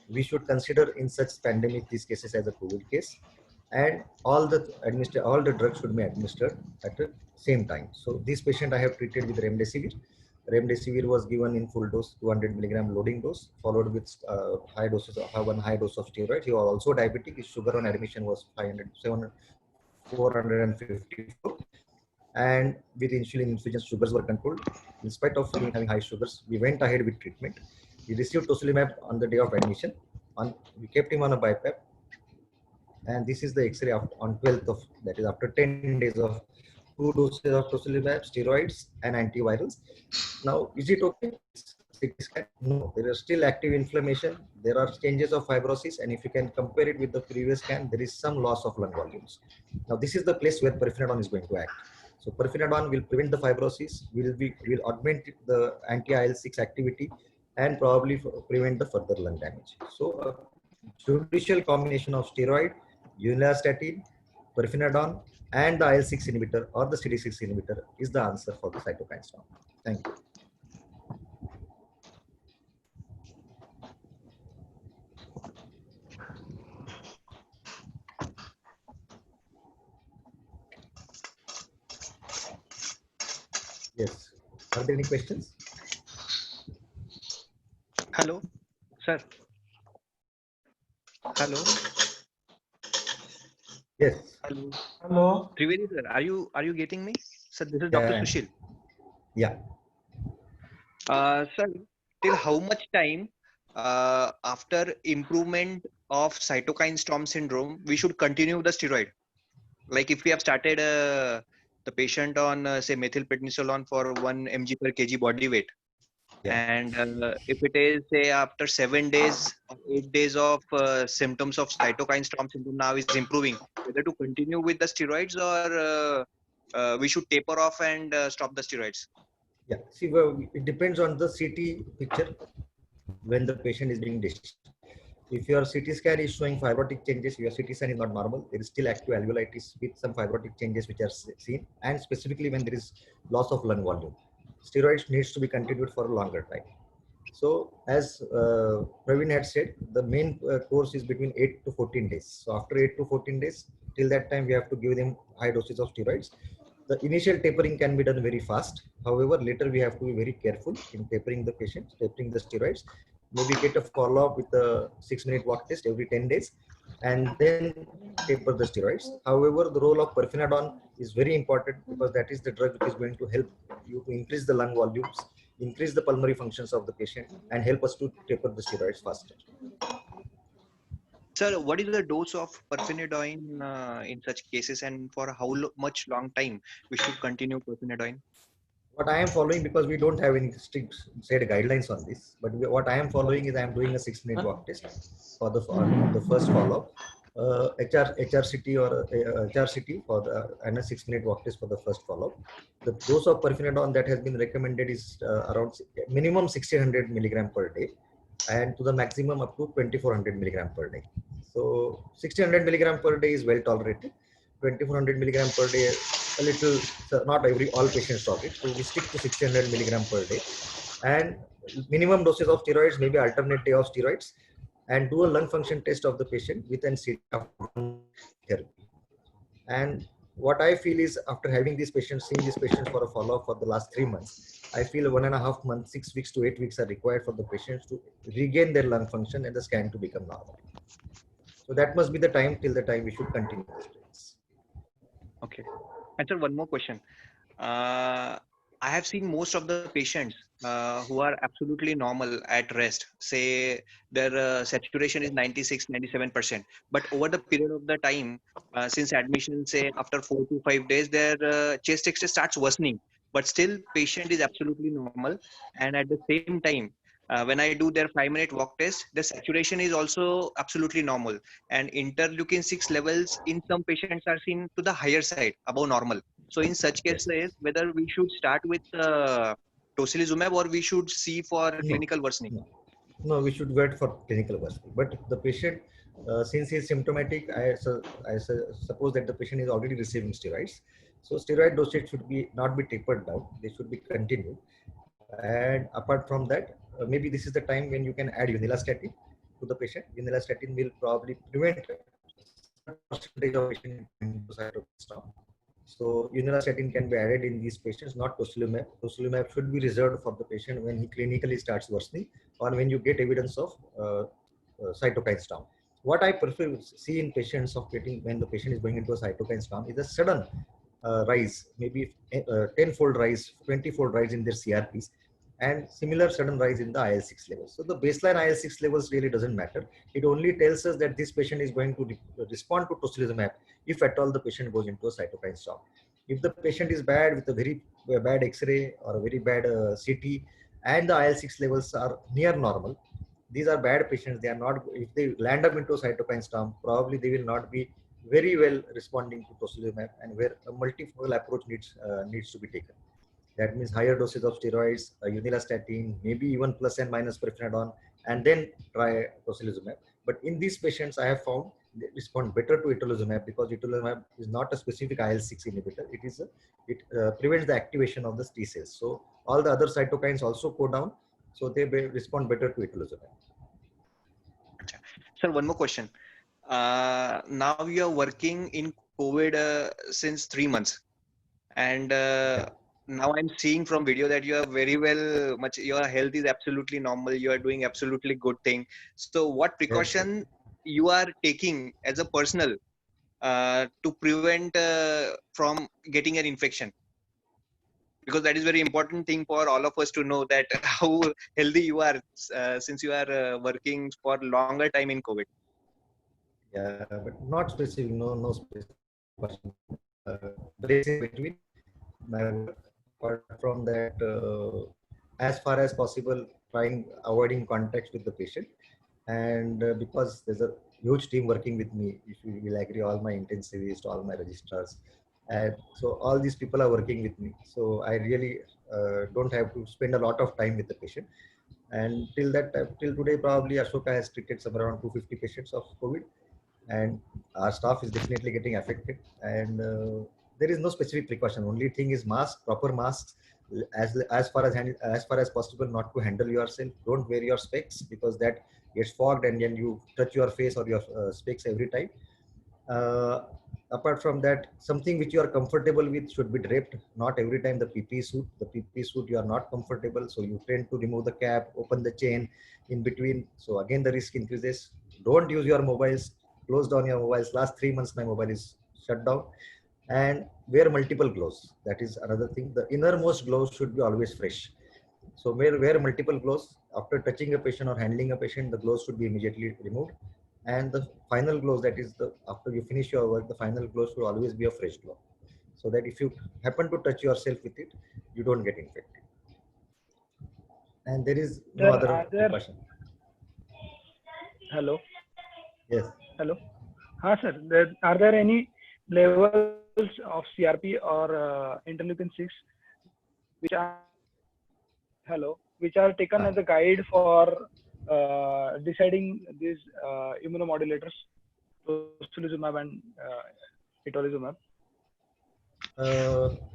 We should consider in such pandemic these cases as a COVID case, and all the drugs should be administered at the same time. So this patient I have treated with remdesivir. Remdesivir was given in full dose, 200 milligram loading dose, followed with high doses of one high dose of steroid. He was also diabetic. His sugar on admission was 454, and with insulin infusions, sugars were controlled. In spite of having high sugars, we went ahead with treatment. He received tocilizumab on the day of admission. We kept him on a BiPAP, and this is the X-ray on 12th of, that is after 10 days of 2 doses of tocilizumab, steroids, and antivirals. Now, is it okay? No, there is still active inflammation. There are changes of fibrosis, and if you can compare it with the previous scan, there is some loss of lung volumes. Now, this is the place where pirfenidone is going to act. So, pirfenidone will prevent the fibrosis, will augment the anti-IL-6 activity, and probably prevent the further lung damage. So, judicial combination of steroid, unilastatin, pirfenidone, and the IL-6 inhibitor or the CD6 inhibitor is the answer for the cytokine storm. Thank you. Yes. Are there any questions? Hello, sir. Hello. Yes. Hello. Hello. Trivedi sir, are you getting me? Sir, this is Yeah, Dr. Sushil. Yeah. Sir, till how much time after improvement of cytokine storm syndrome we should continue the steroid? Like if we have started the patient on say methylprednisolone for 1 mg per kg body weight, and if it is say after 7 days or 8 days of symptoms of cytokine storm syndrome now is improving, whether to continue with the steroids or we should taper off and stop the steroids? Yeah. See, well, it depends on the CT picture when the patient is being discharged. If your CT scan is showing fibrotic changes, your CT scan is not normal. There is still active alveolitis with some fibrotic changes which are seen, and specifically when there is loss of lung volume. Steroids needs to be continued for a longer time. So as Praveen had said, the main course is between 8 to 14 days. So after 8 to 14 days, till that time we have to give them high doses of steroids. The initial tapering can be done very fast. However, later we have to be very careful in tapering the patients, tapering the steroids. Maybe get a follow-up with a 6-minute walk test every 10 days, and then taper the steroids. However, the role of Perfenadone is very important because that is the drug which is going to help you to increase the lung volumes, increase the pulmonary functions of the patient, and help us to taper the steroids faster. Sir, what is the dose of Perfenadine in such cases, and for how much long time we should continue Perfenadine? What I am following, because we don't have any strict set guidelines on this, but what I am following is I am doing a 6-minute walk test for the first follow-up, HRCT or HRCT for the, and a 6-minute walk test for the first follow-up. The dose of Perfenadone that has been recommended is around minimum 1600 milligram per day, and to the maximum up to 2400 milligram per day. So 1600 milligram per day is well tolerated. 2400 milligram per day, a little, so not all patients stop it. So we stick to 1600 milligram per day, and minimum doses of steroids, maybe alternate day of steroids, and do a lung function test of the patient with an therapy. And what I feel is, after having these patients, seeing these patients for a follow-up for the last 3 months, I feel 1.5 months, 6 weeks to 8 weeks are required for the patients to regain their lung function and the scan to become normal. So that must be the time till the time we should continue the steroids. Okay. And sir, one more question. I have seen most of the patients who are absolutely normal at rest, say their saturation is 96, 97%. But over the period of the time, since admission, say after 4 to 5 days, their chest X-ray starts worsening. But still, patient is absolutely normal. And at the same time, when I do their 5-minute walk test, the saturation is also absolutely normal. And interleukin 6 levels in some patients are seen to the higher side, above normal. So in such Yes. cases, whether we should start with tocilizumab or we should see for No, clinical worsening. no, we should wait for clinical worsening. But the patient, since he is symptomatic, suppose that the patient is already receiving steroids. So steroid dosage should be not be tapered down. They should be continued. And apart from that, maybe this is the time when you can add unilastatin to the patient. Unilastatin will probably prevent percentage of patient cytokine. So unilastatin can be added in these patients, not tocilizumab. Tocilizumab should be reserved for the patient when he clinically starts worsening or when you get evidence of cytokine storm. What I prefer see in patients of getting when the patient is going into a cytokine storm is a sudden rise, maybe 10-fold rise, 20-fold rise in their CRPs, and similar sudden rise in the IL-6 levels. So the baseline IL-6 levels really doesn't matter. It only tells us that this patient is going to respond to tocilizumab if at all the patient goes into a cytokine storm. If the patient is bad with a very bad X-ray or a very bad CT, and the IL-6 levels are near normal, these are bad patients. They are not, if they land up into a cytokine storm, probably they will not be very well responding to tocilizumab, and where a multifocal approach needs to be taken. That means higher doses of steroids, unilastatin, maybe even plus and minus Perfenadone, and then try tocilizumab. But in these patients, I have found they respond better to itolizumab because itolizumab is not a specific IL-6 inhibitor. It prevents the activation of the T cells. So all the other cytokines also go down. So they respond better to itolizumab. Sir, one more question. Now you are working in COVID since 3 months, and now I'm seeing from video that you are very well, much your health is absolutely normal. You are doing absolutely good thing. So what precaution you are taking as a personal to prevent from getting an infection? Because that is very important thing for all of us to know that how healthy you are since you are working for longer time in COVID. Yeah, but not specific, no specific question. Breaks in between my work. Apart from that, as far as possible, avoiding contact with the patient. And because there's a huge team working with me, if you will agree, all my intensivists, all my registrars, and so all these people are working with me. So I really don't have to spend a lot of time with the patient. And till today, probably Ashoka has treated somewhere around 250 patients of COVID, and our staff is definitely getting affected. And there is no specific precaution. Only thing is mask, proper masks, as far as possible not to handle yourself. Don't wear your specs because that gets fogged and then you touch your face or your specs every time. Apart from that, something which you are comfortable with should be draped. Not every time the PPE suit you are not comfortable, so you tend to remove the cap, open the chain in between. So again, the risk increases. Don't use your mobiles. Close down your mobiles. Last 3 months, my mobile is shut down. And wear multiple gloves. That is another thing. The innermost gloves should be always fresh. So wear multiple gloves. After touching a patient or handling a patient, the gloves should be immediately removed. And the final gloves, that is the after you finish your work, the final gloves should always be a fresh glove. So that if you happen to touch yourself with it, you don't get infected. And there is no Sir, other are there- precaution. Hello. Yes. Hello. Sir. Are there any levels of CRP or interleukin 6 which are taken as a guide for deciding these immunomodulators, tocilizumab and itolizumab?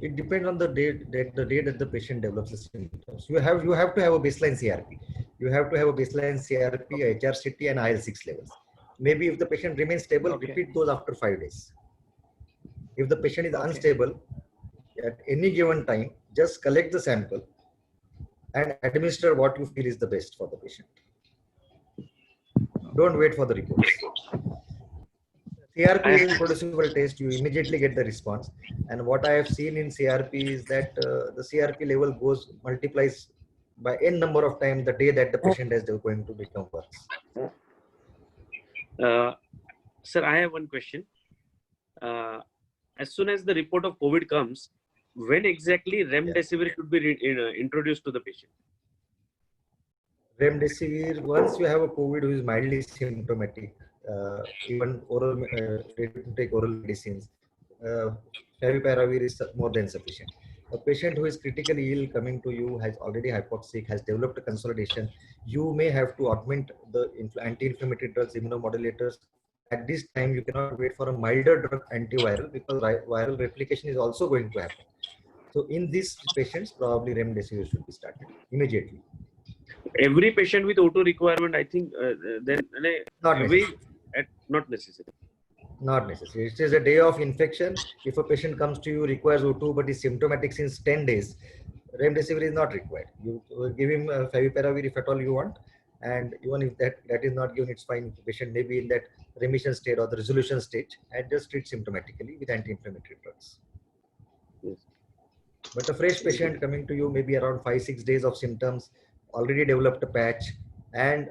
It depends on the date that the patient develops the symptoms. You have to have a baseline CRP. You have to have a baseline CRP, HRCT, and IL-6 levels. Maybe if the patient remains stable, Okay. repeat those after 5 days. If the patient is Okay. unstable, at any given time, just collect the sample and administer what you feel is the best for the patient. Don't wait for the reports. CRP is a reproducible test. You immediately get the response. And what I have seen in CRP is that the CRP level multiplies by n number of times the day that the patient is going to become worse. Sir, I have one question. As soon as the report of COVID comes, when exactly remdesivir should be introduced to the patient? Remdesivir, once you have a COVID who is mildly symptomatic, even take oral medicines, favipiravir is more than sufficient. A patient who is critically ill coming to you has already hypoxic, has developed a consolidation, you may have to augment the anti-inflammatory drugs, immunomodulators. At this time, you cannot wait for a milder drug antiviral because viral replication is also going to happen. So in these patients, probably remdesivir should be started immediately. Every patient with O2 requirement, I think, Not necessary. Not necessary. Not necessary. It is a day of infection. If a patient comes to you, requires O2, but is symptomatic since 10 days, remdesivir is not required. You give him favipiravir if at all you want. And even if that is not given, it's fine. The patient may be in that remission state or the resolution stage and just treat symptomatically with anti-inflammatory drugs. Yes. But a fresh patient coming to you, maybe around 5-6 days of symptoms, already developed a patch and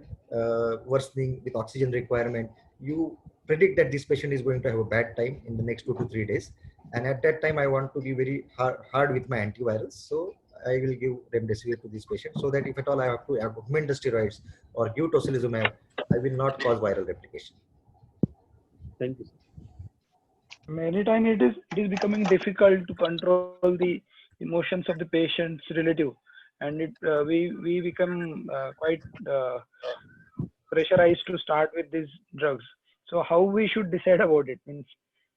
worsening with oxygen requirement, you predict that this patient is going to have a bad time in the next 2 to 3 days. And at that time, I want to be very hard with my antivirals. So I will give remdesivir to this patient so that if at all I have to augment the steroids or give tocilizumab, I will not cause viral replication. Thank you. Many times it is becoming difficult to control the emotions of the patient's relative, and we become quite pressurized to start with these drugs. So how we should decide about it? Means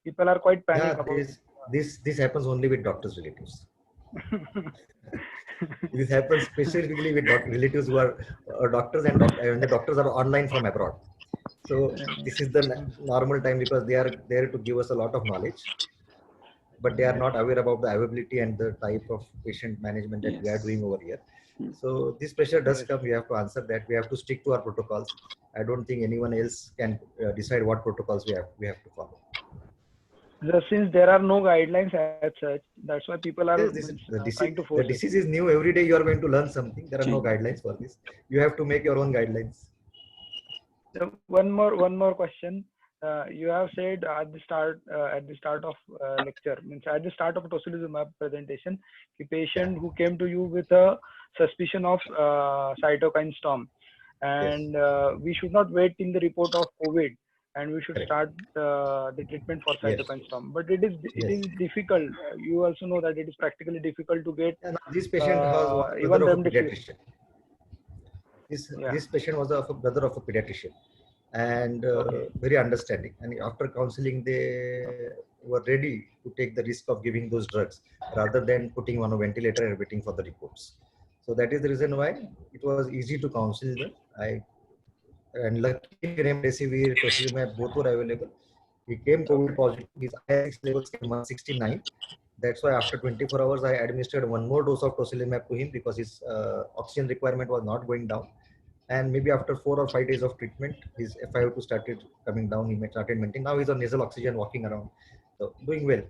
people are quite panic about this happens only with doctors' relatives. This happens specifically with relatives who are doctors and the doctors are online from abroad. So this is the normal time because they are there to give us a lot of knowledge, but they are not aware about the availability and the type of patient management that we are doing over here. So this pressure does come. We have to answer that. We have to stick to our protocols. I don't think anyone else can decide what protocols we have to follow. Since there are no guidelines as such, that's why people are trying to force the disease is new. Every day you are going to learn something. There are no guidelines for this. You have to make your own guidelines. So one more question. You have said at the start of lecture, means at the start of tocilizumab presentation, the patient who came to you with a suspicion of cytokine storm, and we should not wait till the report of COVID, and we should start the treatment for cytokine storm. But it is difficult. You also know that it is practically difficult to get. This patient was even brother of a pediatrician. This patient was a brother of a pediatrician, and very understanding. And after counseling, they were ready to take the risk of giving those drugs rather than putting on a ventilator and waiting for the reports. So that is the reason why it was easy to counsel them. And luckily remdesivir, tocilizumab both were available. He came COVID positive. His IL-6 levels came 169. That's why after 24 hours, I administered one more dose of tocilizumab to him because his oxygen requirement was not going down. And maybe after 4 or 5 days of treatment, his FiO2 started coming down. He started maintaining. Now he's on nasal oxygen, walking around, so doing well.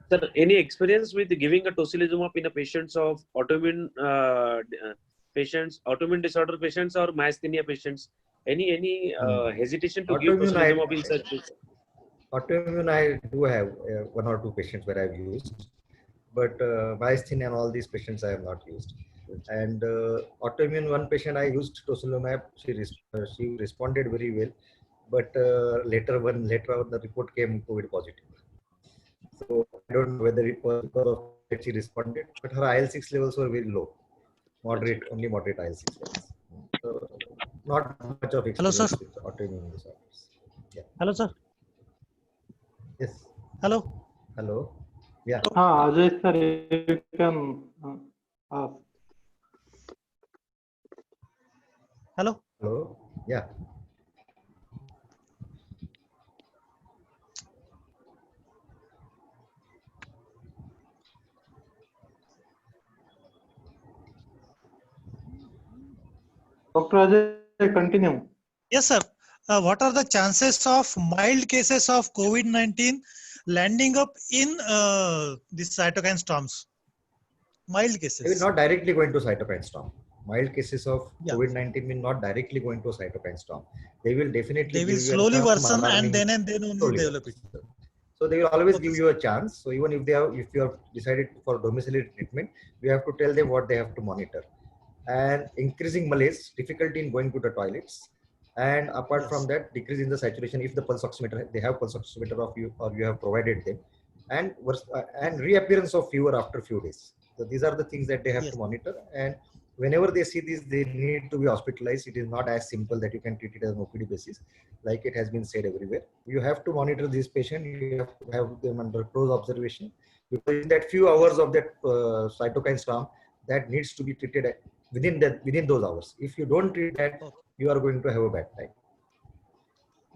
Sir, any experience with giving a tocilizumab in a patients of autoimmune patients, autoimmune disorder patients, or myasthenia patients? Any hesitation to give Autoimmune, tocilizumab in such? Autoimmune, I do have 1 or 2 patients where I've used, but myasthenia and all these patients I have not used. And autoimmune, one patient I used tocilizumab. She responded very well, but later on the report came COVID positive. So I don't know whether it was because of that she responded, but her IL-6 levels were very low, only moderate IL-6 levels. So not much of experience with autoimmune disorders. Yeah. Hello, sir. Yes. Hello. Hello. Yeah. Ajay sir, you can ask. Hello. Hello. Yeah. Dr. Ajay, continue. Yes, sir. What are the chances of mild cases of COVID-19 landing up in these cytokine storms? Mild They will cases. not directly go into cytokine storm. Mild cases of Yeah. COVID-19 will not directly go into a cytokine storm. They will definitely They will give you slowly some worsen alarming, and then only slowly develop it. worsen. So they will always Okay, give sir. you a chance. So even if if you have decided for domiciliary treatment, we have to tell them what they have to monitor. And increasing malaise, difficulty in going to the toilets, and apart from that, decrease in the saturation if the pulse oximeter, they have pulse oximeter of you or you have provided them, and reappearance of fever after few days. So these are the things that they have Yes. to monitor, and whenever they see this, they need to be hospitalized. It is not as simple that you can treat it as an OPD basis, like it has been said everywhere. You have to monitor this patient. You have to have them under close observation, because in that few hours of that cytokine storm, that needs to be treated within those hours. If you don't treat that, you are going to have a bad time.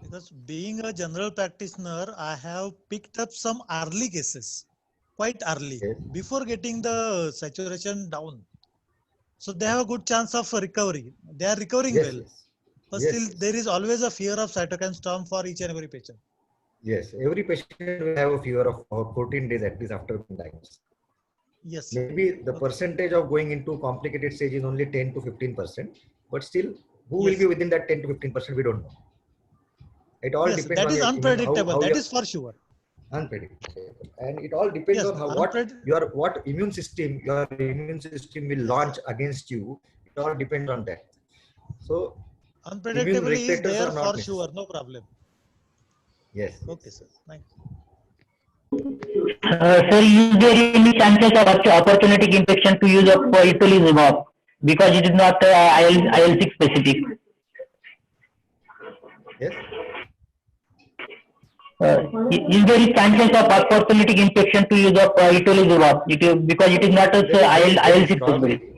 Because being a general practitioner, I have picked up some early cases, quite early, Yes. before getting the saturation down. So they have a good chance of recovery. They are recovering Yes, well. yes. But Yes, still, yes. there is always a fear of cytokine storm for each and every patient. Yes, every patient will have a fever of 14 days at least after being diagnosed. Yes. Maybe the percentage of going into complicated stage is only 10 to 15%, but still, who will Yes. be within that 10 to 15%? We don't know. It all Yes, depends that on is your unpredictable. how That your is for sure. unpredictable, and it all depends Yes, on what immune system will launch against you. It all depends on that. So immune unpredictability is regulators there are for not sure. necessary. No problem. Yes. Okay, sir. Thanks. Sir, is there any chances of opportunistic infection to use of itolizumab because it is not IL-6 specific? Yes. Is there chances of opportunistic infection to use of itolizumab because it is not IL-6 specific?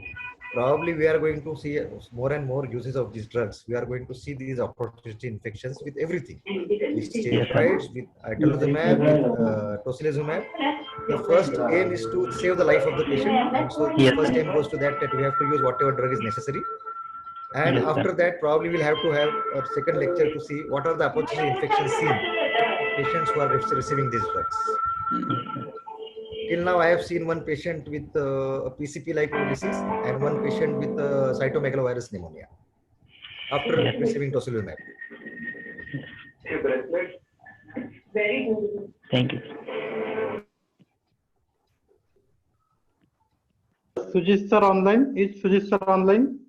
Probably we are going to see more and more uses of these drugs. We are going to see these opportunistic infections with everything, with steroids, with itolizumab, with tocilizumab. The first aim is to save the life of the patient, and so the first aim goes to that we have to use whatever drug is necessary. And after that, probably we'll have to have a second lecture to see what are the opportunistic infections seen in patients who are receiving these drugs. Till now, I have seen one patient with a PCP-like disease and one patient with cytomegalovirus pneumonia after receiving tocilizumab. Thank you. Sujit sir online. Is Sujit sir online?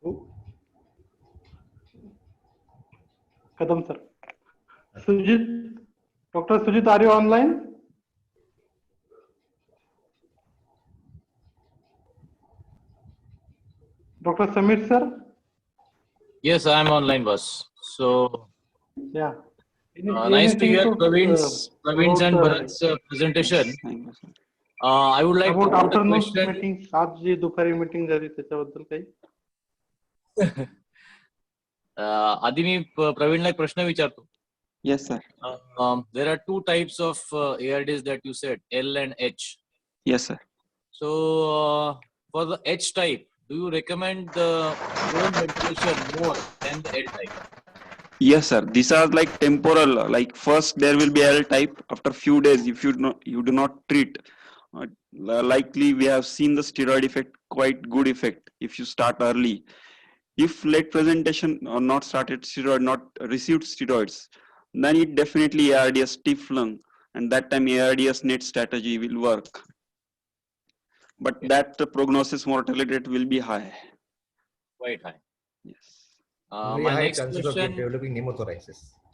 Who? Kadam sir. Sujit. Dr. Sujit, are you online? Dr. Samir sir? Yes, I'm online, boss. So Yeah. nice to Anything hear to, Praveen's and about Bharat's presentation. Yes, thank you, sir. I would like to about put a afternoon question. Meeting आज जी दुपारी meeting झाली त्याच्याबद्दल काही आधी मी प्रवीणला एक प्रश्न विचारतो. Yes, sir. There are two types of ARDs that you said, L and H. Yes, sir. So for the H type, do you recommend the home ventilation more than the L type? Yes, sir. These are like temporal. Like first there will be L type. After few days, if you do not treat, likely we have seen the steroid effect, quite good effect if you start early. If late presentation or not started steroid, not received steroids, then it definitely ARDS stiff lung, and that time ARDS net strategy will work. But that prognosis mortality rate will be high. Quite high. Yes. Very My high next chances of question. developing pneumothorax.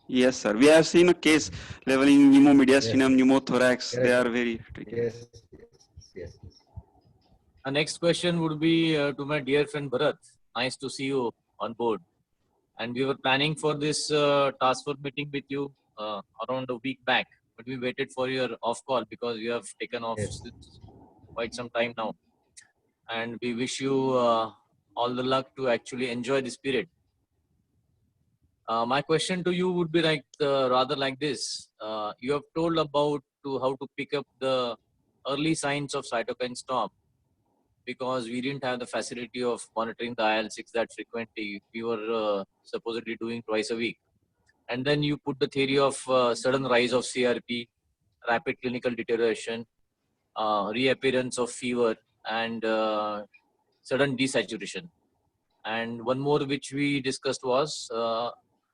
Yes, sir. We have seen a case leveling pneumomediastinum, Yes. pneumothorax. Correct. They are very tricky. Yes. The next question would be to my dear friend Bharat. Nice to see you on board. And we were planning for this task force meeting with you around a week back, but we waited for your off call because you have taken off since quite some time now. And we wish you all the luck to actually enjoy this period. My question to you would be like rather like this. You have told about how to pick up the early signs of cytokine storm because we didn't have the facility of monitoring the IL-6 that frequently. We were supposedly doing twice a week. And then you put the theory of sudden rise of CRP, rapid clinical deterioration, reappearance of fever, and sudden desaturation. And one more which we discussed was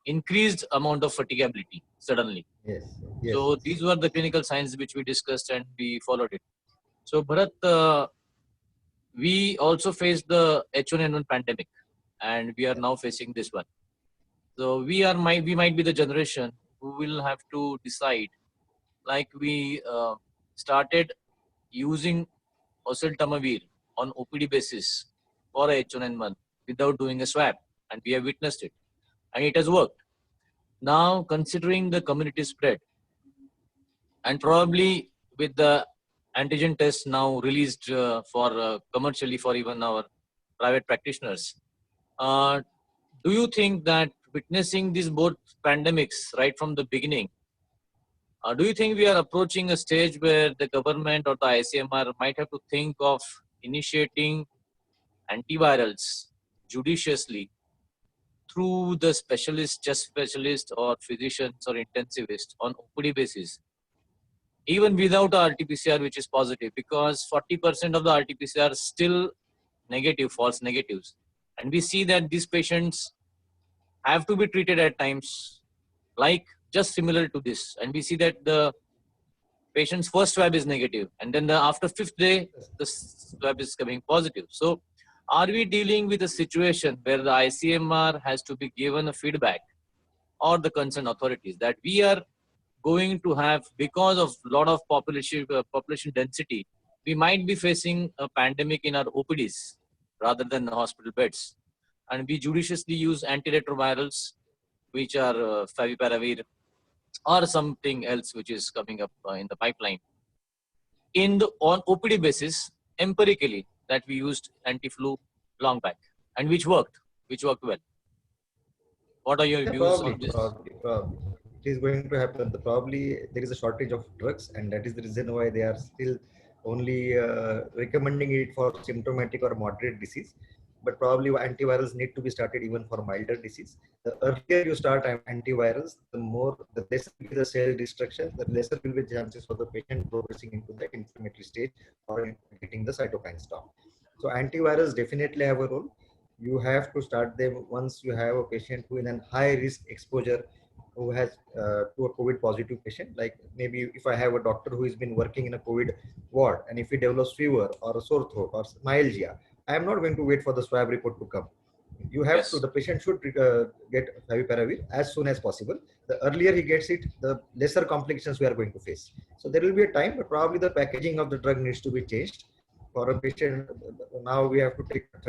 increased amount of fatigability suddenly. Yes. So these were the clinical signs which we discussed and we followed it. So Bharat, we also faced the H1N1 pandemic, and we are now facing this one. So we might be the generation who will have to decide. Like we started using oseltamivir on OPD basis for H1N1 without doing a swab, and we have witnessed it, and it has worked. Now, considering the community spread, and probably with the antigen tests now released for commercially for even our private practitioners, do you think that witnessing these both pandemics right from the beginning, do you think we are approaching a stage where the government or the ICMR might have to think of initiating antivirals judiciously through the specialist, chest specialist or physicians or intensivists on OPD basis, even without a RT-PCR which is positive, because 40% of the RT-PCR are still negative, false negatives. And we see that these patients have to be treated at times like just similar to this. And we see that the patient's first swab is negative, and then after 5th day, the swab is coming positive. So are we dealing with a situation where the ICMR has to be given a feedback or the concerned authorities that we are going to have, because of a lot of population density, we might be facing a pandemic in our OPDs rather than the hospital beds. And we judiciously use antiretrovirals, which are favipiravir or something else which is coming up in the pipeline. On OPD basis, empirically, that we used anti-flu long back, and which worked well. What are your views on this? Probably. It is going to happen. Probably there is a shortage of drugs, and that is the reason why they are still only recommending it for symptomatic or moderate disease. But probably antivirals need to be started even for milder disease. The earlier you start antivirals, the lesser will be the cell destruction, the lesser will be the chances for the patient progressing into the inflammatory stage or getting the cytokine storm. So antivirals definitely have a role. You have to start them once you have a patient who is in high risk exposure, who has to a COVID positive patient. Like maybe if I have a doctor who has been working in a COVID ward, and if he develops fever or a sore throat or myalgia, I am not going to wait for the swab report to come. You have to, the patient should get favipiravir as soon as possible. The earlier he gets it, the lesser complications we are going to face. So there will be a time, but probably the packaging of the drug needs to be changed. for a patient, now we have to take the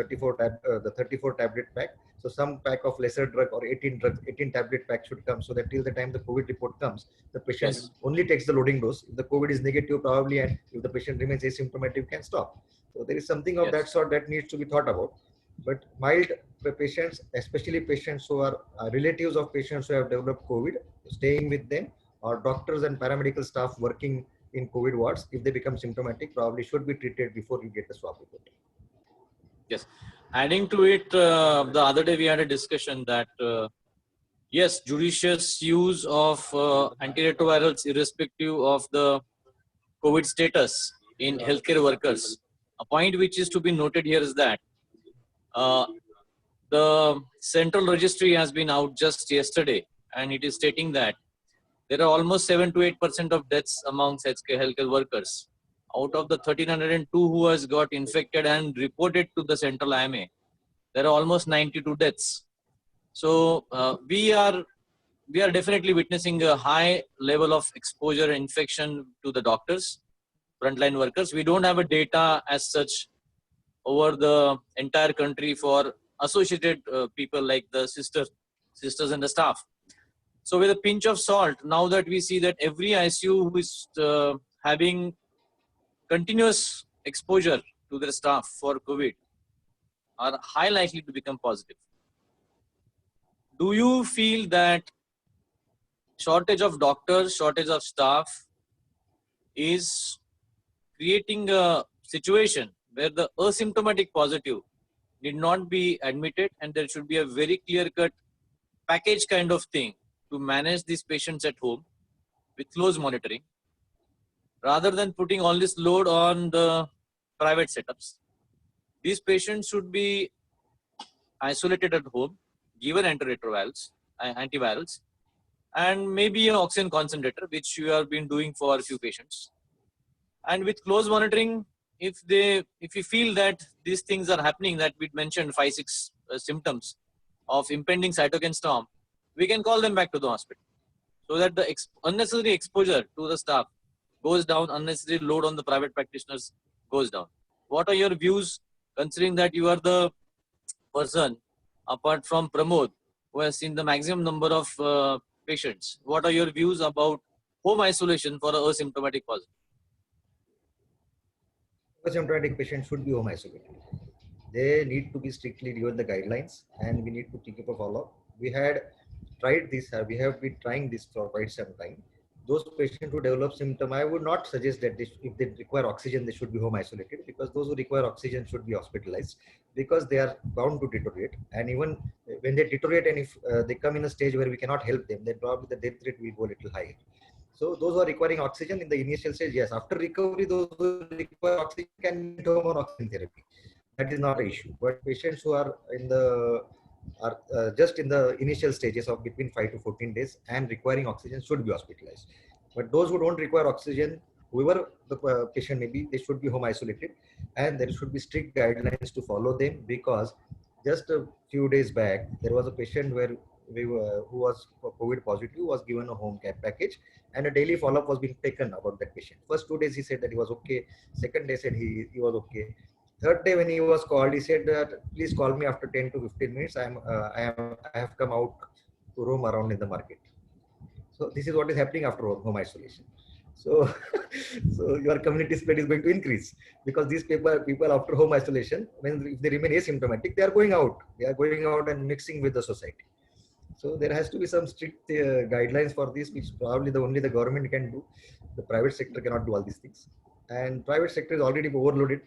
34 tablet pack. So some pack of lesser drug or 18 tablet pack should come, so that till the time the COVID report comes, the patient Yes. only takes the loading dose. If the COVID is negative, probably, and if the patient remains asymptomatic, we can stop. So there is something of Yes. that sort that needs to be thought about. But mild patients, especially patients who are relatives of patients who have developed COVID, staying with them, or doctors and paramedical staff working in COVID wards, if they become symptomatic, probably should be treated before you get the swab report. Yes. Adding to it, the other day we had a discussion that yes, judicious use of antiretrovirals irrespective of the COVID status in healthcare workers. A point which is to be noted here is that the central registry has been out just yesterday, and it is stating that there are almost 7 to 8% of deaths amongst healthcare workers. Out of the 1,302 who has got infected and reported to the central IMA, there are almost 92 deaths. So we are definitely witnessing a high level of exposure and infection to the doctors, frontline workers. We don't have a data as such over the entire country for associated people like the sisters and the staff. So with a pinch of salt, now that we see that every ICU who is having continuous exposure to their staff for COVID are high likely to become positive. Do you feel that shortage of doctors, shortage of staff is creating a situation where the asymptomatic positive need not be admitted, and there should be a very clear-cut package kind of thing to manage these patients at home with close monitoring, rather than putting all this load on the private setups? These patients should be isolated at home, given antiretrovirals, antivirals, and maybe an oxygen concentrator, which you have been doing for a few patients. And with close monitoring, if you feel that these things are happening, that we mentioned 5-6 symptoms of impending cytokine storm, we can call them back to the hospital, so that the unnecessary exposure to the staff goes down, unnecessary load on the private practitioners goes down. What are your views, considering that you are the person, apart from Pramod, who has seen the maximum number of patients? What are your views about home isolation for an asymptomatic positive? Asymptomatic patients should be home isolated. They need to be strictly given the guidelines, and we need to take up a follow-up. We had tried this, we have been trying this for quite some time. Those patients who develop symptom, I would not suggest that if they require oxygen, they should be home isolated, because those who require oxygen should be hospitalized, because they are bound to deteriorate. And even when they deteriorate, and if they come in a stage where we cannot help them, then probably the death rate will go a little higher. So those who are requiring oxygen in the initial stage, yes. After recovery, those who require oxygen can go on oxygen therapy. That is not an issue. But patients who are just in the initial stages of between 5 to 14 days and requiring oxygen should be hospitalized. But those who don't require oxygen, whoever the patient may be, they should be home isolated, and there should be strict guidelines to follow them, because just a few days back, there was a patient who was COVID positive, was given a home care package, and a daily follow-up was being taken about that patient. First 2 days he said that he was okay. Second day said he was okay. Third day when he was called, he said that please call me after 10 to 15 minutes. I have come out to roam around in the market. So this is what is happening after home isolation. So, so your community spread is going to increase, because these people after home isolation, if they remain asymptomatic, they are going out. They are going out and mixing with the society. So there has to be some strict guidelines for this, which probably only the government can do. The private sector cannot do all these things, and private sector is already overloaded.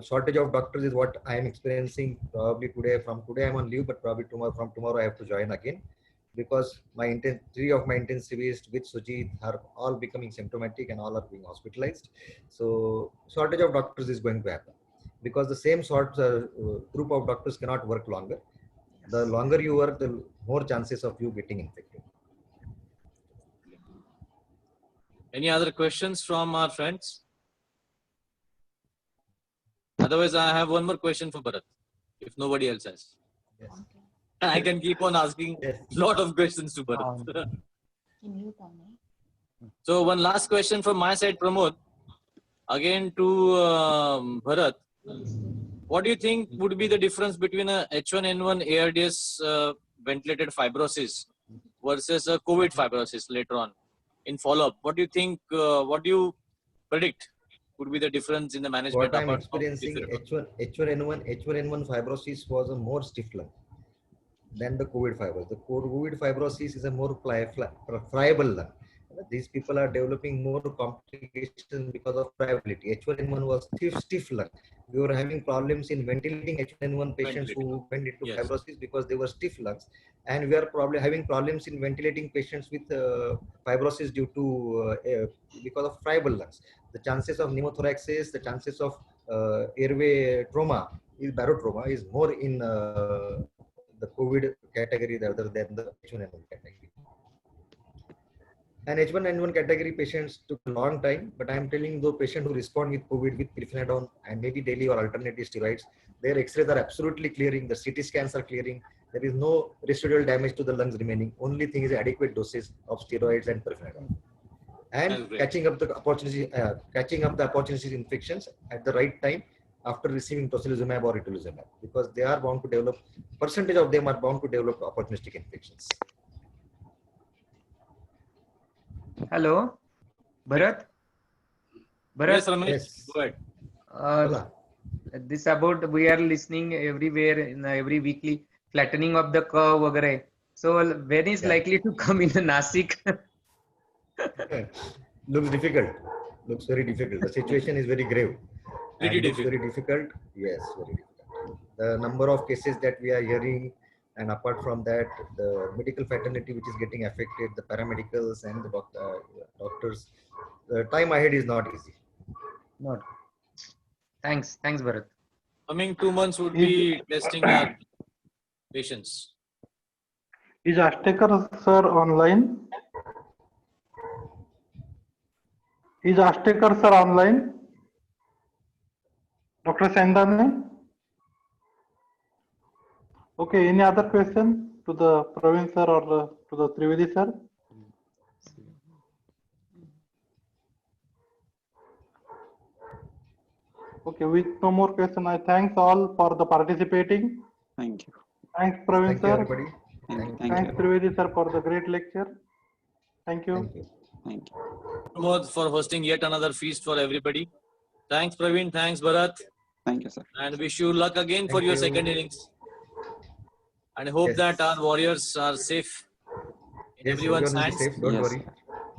Shortage of doctors is what I am experiencing probably today. From today I'm on leave, but probably from tomorrow I have to join again, because three of my intensivists with Sujit are all becoming symptomatic and all are being hospitalized. So shortage of doctors is going to happen, because the same group of doctors cannot work longer. The longer you work, the more chances of you getting infected. Any other questions from our friends? Otherwise, I have one more question for Bharat, if nobody else has. Yes. I can keep on asking a lot of questions to Bharat. So one last question from my side, Pramod. Again to Bharat, what do you think would be the difference between a H1N1 ARDS ventilated fibrosis versus a COVID fibrosis later on in follow-up? What do you think? What do you predict would be the difference in the management? What I'm apart from experiencing, this? H1N1 fibrosis was a more stiff lung than the COVID fibrosis. The COVID fibrosis is a more friable lung. These people are developing more complications because of friability. H1N1 was stiff lung. We were having problems in ventilating H1N1 patients who went into Yes. fibrosis because they were stiff lungs, and we are probably having problems in ventilating patients with fibrosis due to because of friable lungs. The chances of pneumothoraxis, the chances of airway trauma, barotrauma, is more in the COVID category rather than the H1N1 category. And H1N1 category patients took a long time, but I am telling the patient who respond with COVID with pirfenidone and maybe daily or alternative steroids, their X-rays are absolutely clearing, the CT scans are clearing, there is no residual damage to the lungs remaining. Only thing is adequate doses of steroids and pirfenidone. And catching up the opportunities infections at the right time after receiving tocilizumab or itolizumab, because they are bound to develop, percentage of them are bound to develop opportunistic infections. Hello, Bharat. Yes, Ramesh. Yes. Go ahead. This about we are listening everywhere in every weekly flattening of the curve, वगैरह. So when is likely to come in Nasik? Looks difficult. Looks very difficult. The situation is very grave. Pretty And looks difficult. very difficult. Yes, very difficult. The number of cases that we are hearing, and apart from that, the medical fraternity which is getting affected, the paramedicals and the doctors, the time ahead is not easy. Not. Thanks, Bharat. Coming 2 months would be testing our patients. Is Ashtekar sir online? Is Ashtekar sir online? Dr. Sendane? Okay, any other question to the Praveen sir or to the Trivedi sir? Okay, with no more question, I thanks all for the participating. Thank you. Thanks Praveen Thank you, sir. everybody. Thanks Trivedi sir for the great lecture. Thank you. Thank you. Thank you. Pramod for hosting yet another feast for everybody. Thanks Praveen, thanks Bharat, Thank you, sir. and wish you luck again for Thank your you. second innings. And hope Yes. that our warriors are safe in Yes, everyone's everyone will be hands. safe. Don't Yes. worry.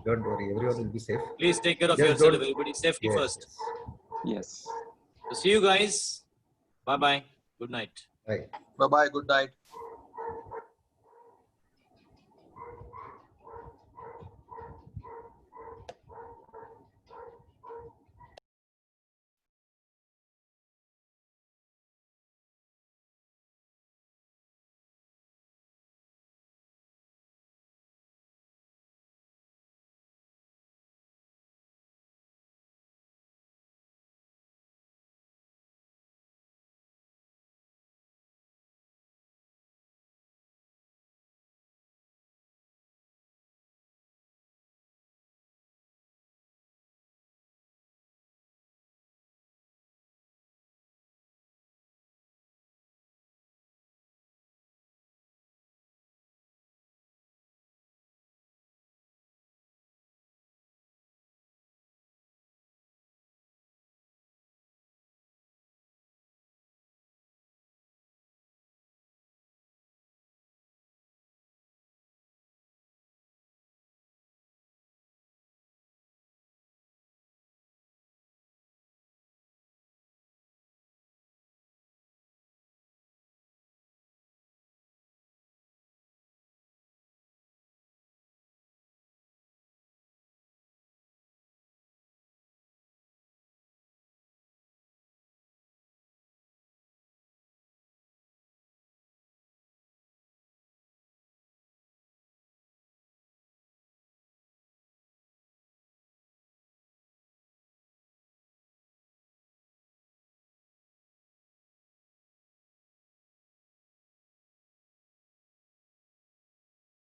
Don't worry. Everyone will be safe. Please take care of Just yourself, don't- everybody. Safety Yes, first. Yes. So see you guys. Bye bye. Good night. Bye. Bye bye. Good night.